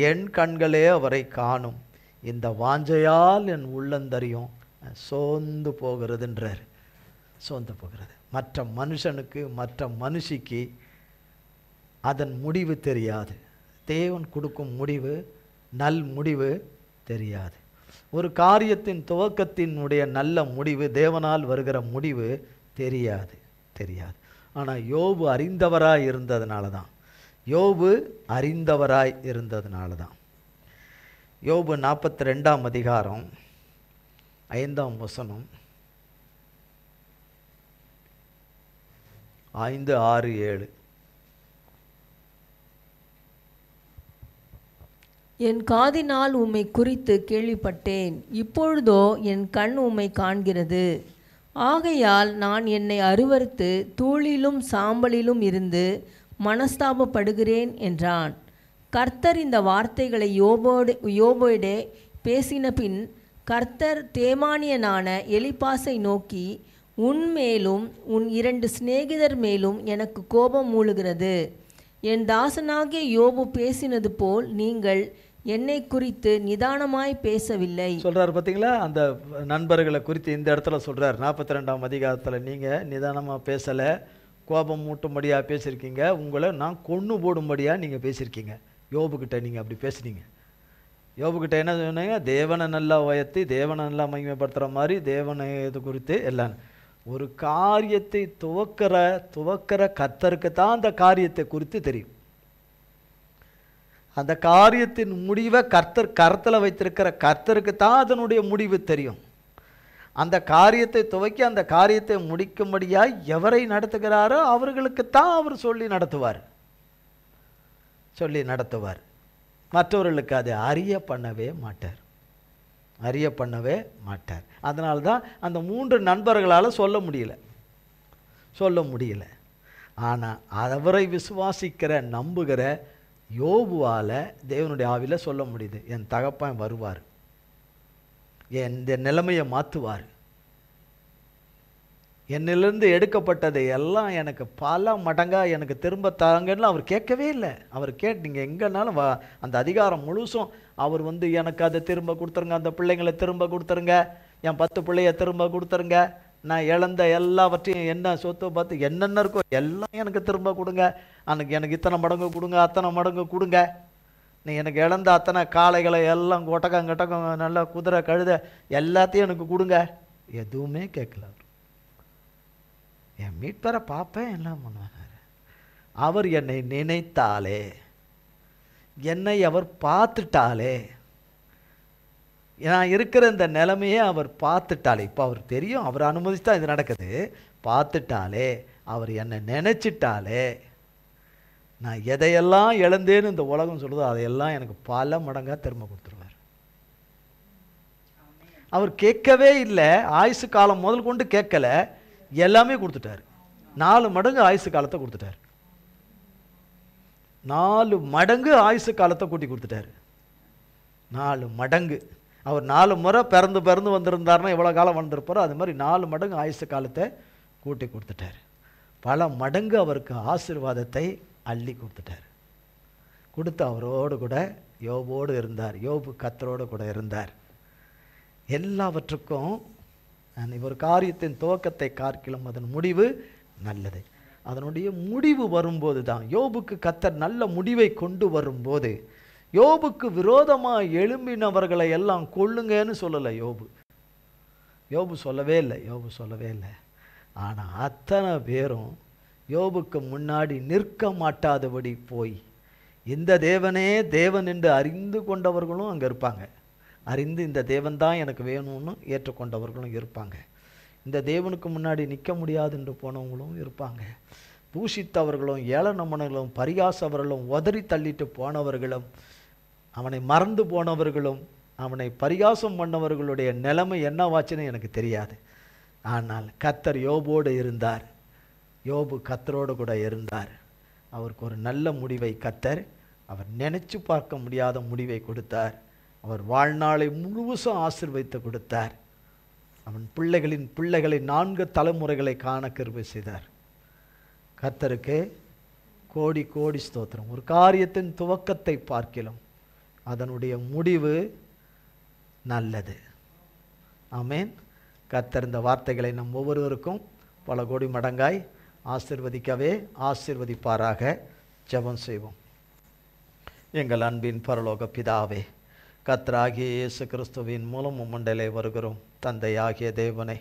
என் கண்களே அவரை காணும். இந்த வாஞ்சையால் என் உள்ளந்தரியும் சோர்ந்து போகிறதுன்றார். மற்ற மனுஷனுக்கு மற்ற மனுஷிக்கு அதன் முடிவு தெரியாது. தேவன் கொடுக்கும் முடிவு நல் முடிவு தெரியாது. ஒரு காரியத்தின் துவக்கத்தினுடைய நல்ல முடிவு, தேவனால் வருகிற முடிவு தெரியாது. ஆனால் யோபு அறிந்தவராய் இருந்ததுனால தான் யோபு 42 அதிகாரம் 5 வசனம் 5, 6, 7. என் காதினால் உம்மை குறித்து கேள்விப்பட்டேன். இப்பொழுதோ என் கண் உம்மை காண்கிறது. ஆகையால் நான் என்னை அருவருத்து தூளிலும் சாம்பலிலும் இருந்து மனஸ்தாபப்படுகிறேன் என்றான். கர்த்தர் இந்த வார்த்தைகளை யோபோடே பேசின பின் கர்த்தர் தேமானியனான எலிப்பாசை நோக்கி, உன் மேலும் உன் 2 சிநேகிதர் மேலும் எனக்கு கோபம் மூளுகிறது. என் தாசனாகிய யோபு பேசினது போல் நீங்கள் என்னை குறித்து நிதானமாய் பேசவில்லை. சொல்றாரு பார்த்தீங்களா? அந்த நண்பர்களை குறித்து இந்த இடத்துல சொல்றாரு 42ஆம் அதிகாரத்தில், நீங்கள் நிதானமாக பேசலை, கோபம் மூட்டும்படியாக பேசியிருக்கீங்க, உங்களை நான் கொன்று போடும்படியாக நீங்கள் பேசியிருக்கீங்க. யோபுக்கிட்ட நீங்கள் அப்படி பேசுனீங்க. யோபுக்கிட்ட என்ன சொன்னீங்க? தேவனை நல்லா உயர்த்தி தேவனை நல்லா மகிமைப்படுத்துகிற மாதிரி தேவனை இது குறித்து எல்லாம். ஒரு காரியத்தை துவக்கிற கர்த்தருக்கு தான் அந்த காரியத்தை குறித்து தெரியும். அந்த காரியத்தின் முடிவை கர்த்தத்தில் வைத்திருக்கிற கர்த்தருக்கு தான் அதனுடைய முடிவு தெரியும். அந்த காரியத்தை துவக்கி அந்த காரியத்தை முடிக்கும்படியாக எவரை நடத்துகிறாரோ அவர்களுக்கு தான் அவர் சொல்லி நடத்துவார். மற்றவர்களுக்கு அதை அறிய பண்ணவே மாட்டார். அதனால தான் அந்த 3 நண்பர்களால் சொல்ல முடியல. ஆனால் அவரை விசுவாசிக்கிற நம்புகிற யோபுவால் தேவனுடைய ஆவியில் சொல்ல முடியுது. என் தகப்பன் வருவார், இந்த நிலைமையை மாற்றுவார், என்னிலிருந்து எடுக்கப்பட்டதை எல்லாம் எனக்கு பல மடங்காக எனக்கு திரும்ப தாங்கன்னு அவர் கேட்கவே இல்லை. அவர் நீங்கள் எங்கேனாலும் அந்த அதிகாரம் முழுசும் அவர் எனக்கு அதை திரும்ப கொடுத்துருங்க, அந்த பிள்ளைங்களை திரும்ப கொடுத்துருங்க, என் 10 பிள்ளைய திரும்ப கொடுத்துருங்க, நான் இழந்த எல்லாவற்றையும் என்ன சொத்து பார்த்து என்னென்ன இருக்கோ எல்லாம் எனக்கு திரும்ப கொடுங்க, எனக்கு இத்தனை மடங்கு கொடுங்க, அத்தனை மடங்கு கொடுங்க, நீ எனக்கு இழந்த அத்தனை காளைகளை எல்லாம் கொட்டகம் நல்லா குதிரை கழுத எல்லாத்தையும் எனக்கு கொடுங்க. எதுவுமே கேட்கல. என் மீட்பரை பார்ப்பேன், எல்லாம் பண்ணுவார். அவர் என்னை நினைத்தாலே, என்னை அவர் பார்த்துட்டாலே, நான் இருக்கிற இந்த நிலைமையே அவர் பார்த்துட்டாலே, இப்போ அவர் தெரியும், அவர் அனுமதிச்சுதான் இது நடக்குது, பார்த்துட்டாலே, அவர் என்னை நினைச்சிட்டாலே, நான் எதையெல்லாம் இழந்தேன்னு இந்த உலகம் சொல்லுதோ அதையெல்லாம் எனக்கு பல மடங்காக திரும்ப கொடுத்துருவார். அவர் கேட்கவே இல்லை, ஆயுசு காலம் முதல் கொண்டு கேட்கல, எல்லாமே கொடுத்துட்டார். 4 மடங்கு ஆயுசு காலத்தை கொடுத்துட்டார். 4 மடங்கு ஆயுசு காலத்தை கூட்டி கொடுத்துட்டார். 4 மடங்கு. அவர் 4 முறை பிறந்து வந்திருந்தாருன்னா எவ்வளோ காலம் வந்திருப்பாரோ அது மாதிரி 4 மடங்கு ஆயுசு காலத்தை கூட்டி கொடுத்துட்டார். பல மடங்கு அவருக்கு ஆசீர்வாதத்தை அள்ளி கொடுத்துட்டார். கொடுத்து அவரோடு கூட யோபோடு இருந்தார். யோபு கர்த்தரோடு கூட இருந்தார். எல்லாவற்றுக்கும் ஒரு காரியத்தின் துவக்கத்தை காட்டிலும் அதன் முடிவு நல்லது. அதனுடைய முடிவு வரும்போது தான் யோபுக்கு கர்த்தர் நல்ல முடிவை கொண்டு வரும்போது, யோபுக்கு விரோதமாக எழும்பினவர்களை எல்லாம் கொள்ளுங்கன்னு சொல்லலை. யோபு சொல்லவே இல்லை. ஆனால் அத்தனை பேரும் யோபுக்கு முன்னாடி நிற்க மாட்டாதபடி போய் இந்த தேவனே தேவன் என்று அறிந்து கொண்டவர்களும் அங்கே இருப்பாங்க. அறிந்து இந்த தேவன் தான் எனக்கு வேணும்னு ஏற்றுக்கொண்டவர்களும் இருப்பாங்க. இந்த தேவனுக்கு முன்னாடி நிற்க முடியாது என்று போனவங்களும் இருப்பாங்க. தூஷித்தவர்களும் ஏளனமனர்களும் பரிகாசவர்களும் உதறி தள்ளிட்டு போனவர்களும் அவனை மறந்து போனவர்களும் அவனை பரிகாசம் பண்ணவர்களுடைய நிலைமை என்னவாச்சுன்னு எனக்கு தெரியாது. ஆனால் கர்த்தர் யோபோடு இருந்தார். யோபு கர்த்தரோடு கூட இருந்தார். அவருக்கு ஒரு நல்ல முடிவை கர்த்தர், அவர் நினைச்சு பார்க்க முடியாத முடிவை கொடுத்தார். அவர் வாழ்நாளை முழுவதும் ஆசீர்வதித்து கொடுத்தார். அவன் பிள்ளைகளின் பிள்ளைகளை 4 தலைமுறைகளை காண கிருபை செய்தார். கர்த்தருக்கு கோடி கோடி ஸ்தோத்திரம். ஒரு காரியத்தின் துவக்கத்தை பார்க்கிலும் அதனுடைய முடிவு நல்லது. ஆமேன். கர்த்தர் இந்த வார்த்தைகளை நம் ஒவ்வொருவருக்கும் பல கோடி மடங்காய் ஆசீர்வதிப்பாராக. ஜெபம் செய்வோம். எங்கள் அன்பின் பரலோக பிதாவே, கர்த்தராகிய இயேசு கிறிஸ்துவின் மூலம் உம்மண்டலே வருகிறோம். தந்தையாகிய தேவனை,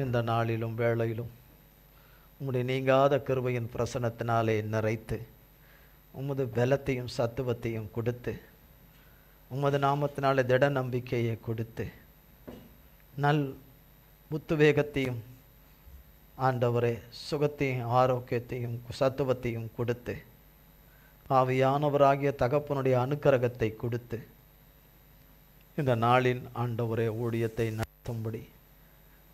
இந்த நாளிலும் வேளையிலும் உம்முடைய நீங்காத கிருபையின் பிரசன்னத்தினாலே நிறைத்து உமது பலத்தையும் சத்துவத்தையும் கொடுத்து உமது நாமத்தினாலே திட நம்பிக்கையை கொடுத்து நல் உத்வேகத்தையும் ஆண்டவரே சுகத்தையும் ஆரோக்கியத்தையும் சத்துவத்தையும் கொடுத்து ஆவியானவராகிய தகப்பனுடைய அனுக்கிரகத்தை கொடுத்து இந்த நாளின் ஆண்டவரே ஊழியத்தை நடத்தும்படி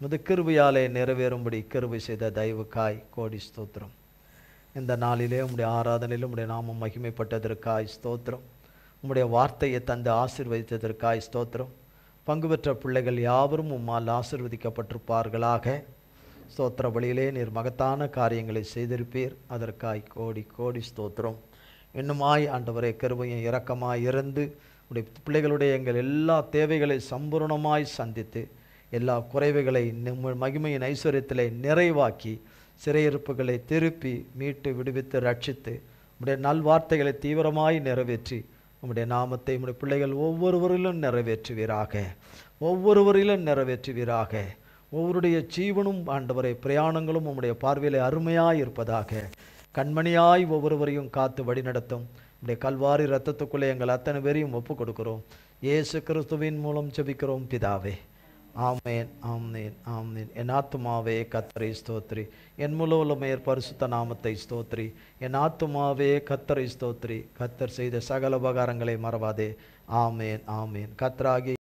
உமது கிருபையாலே நிறைவேறும்படி கிருபை செய்த தயவுக்காய் கோடி ஸ்தோத்திரம். இந்த நாளிலே உம்முடைய ஆராதனையிலும் உம்முடைய நாமம் மகிமைப்பட்டதற்காய் ஸ்தோத்திரம். உம்முடைய வார்த்தையை தந்து ஆசீர்வதித்ததற்காய் ஸ்தோத்திரம். பங்கு பெற்ற பிள்ளைகள் யாவரும் உம்மால் ஆசீர்வதிக்கப்பட்டிருப்பார்களாக. ஸ்தோத்திர வழியிலே நீர் மகத்தான காரியங்களை செய்திருப்பீர். அதற்காய் கோடி கோடி ஸ்தோத்திரம். இன்னுமாய் ஆண்டவரே கிருபையும் இரக்கமாய் இருந்து உடைய பிள்ளைகளுடைய எங்கள் எல்லா தேவைகளை சம்பூர்ணமாய் சந்தித்து எல்லா குறைவுகளை மகிமையின் ஐஸ்வர்யத்திலே நிறைவாக்கி சிறையிருப்புகளை திருப்பி மீட்டு விடுவித்து ரட்சித்து உம்முடைய நல்வார்த்தைகளை தீவிரமாய் நிறைவேற்றி உம்முடைய நாமத்தை உம்முடைய பிள்ளைகள் ஒவ்வொருவரிலும் நிறைவேற்றுவீராக. ஒவ்வொருடைய ஜீவனும் ஆண்டவரை பிரயாணங்களும் உம்முடைய பார்வையிலே அருமையாய் இருப்பதாக. கண்மணியாய் ஒவ்வொருவரையும் காத்து வழிநடத்தும். உம்முடைய கல்வாரி இரத்தத்துக்குள்ளே எங்கள் அத்தனை பேரையும் ஒப்பு கொடுக்கிறோம். இயேசு கிறிஸ்துவின் மூலம் ஜெபிக்கிறோம் பிதாவே. ஆமேன், ஆமேன், ஆமேன். என் ஆத்துமாவே கர்த்தரை ஸ்தோத்திரி, என் முழு உள்ளமையர் பரிசுத்த நாமத்தை ஸ்தோத்திரி. என் ஆத்துமாவே கர்த்தரை ஸ்தோத்திரி, கர்த்தர் செய்த சகல உபகாரங்களை மறவாதே. ஆமேன், ஆமேன். கர்த்தராகிய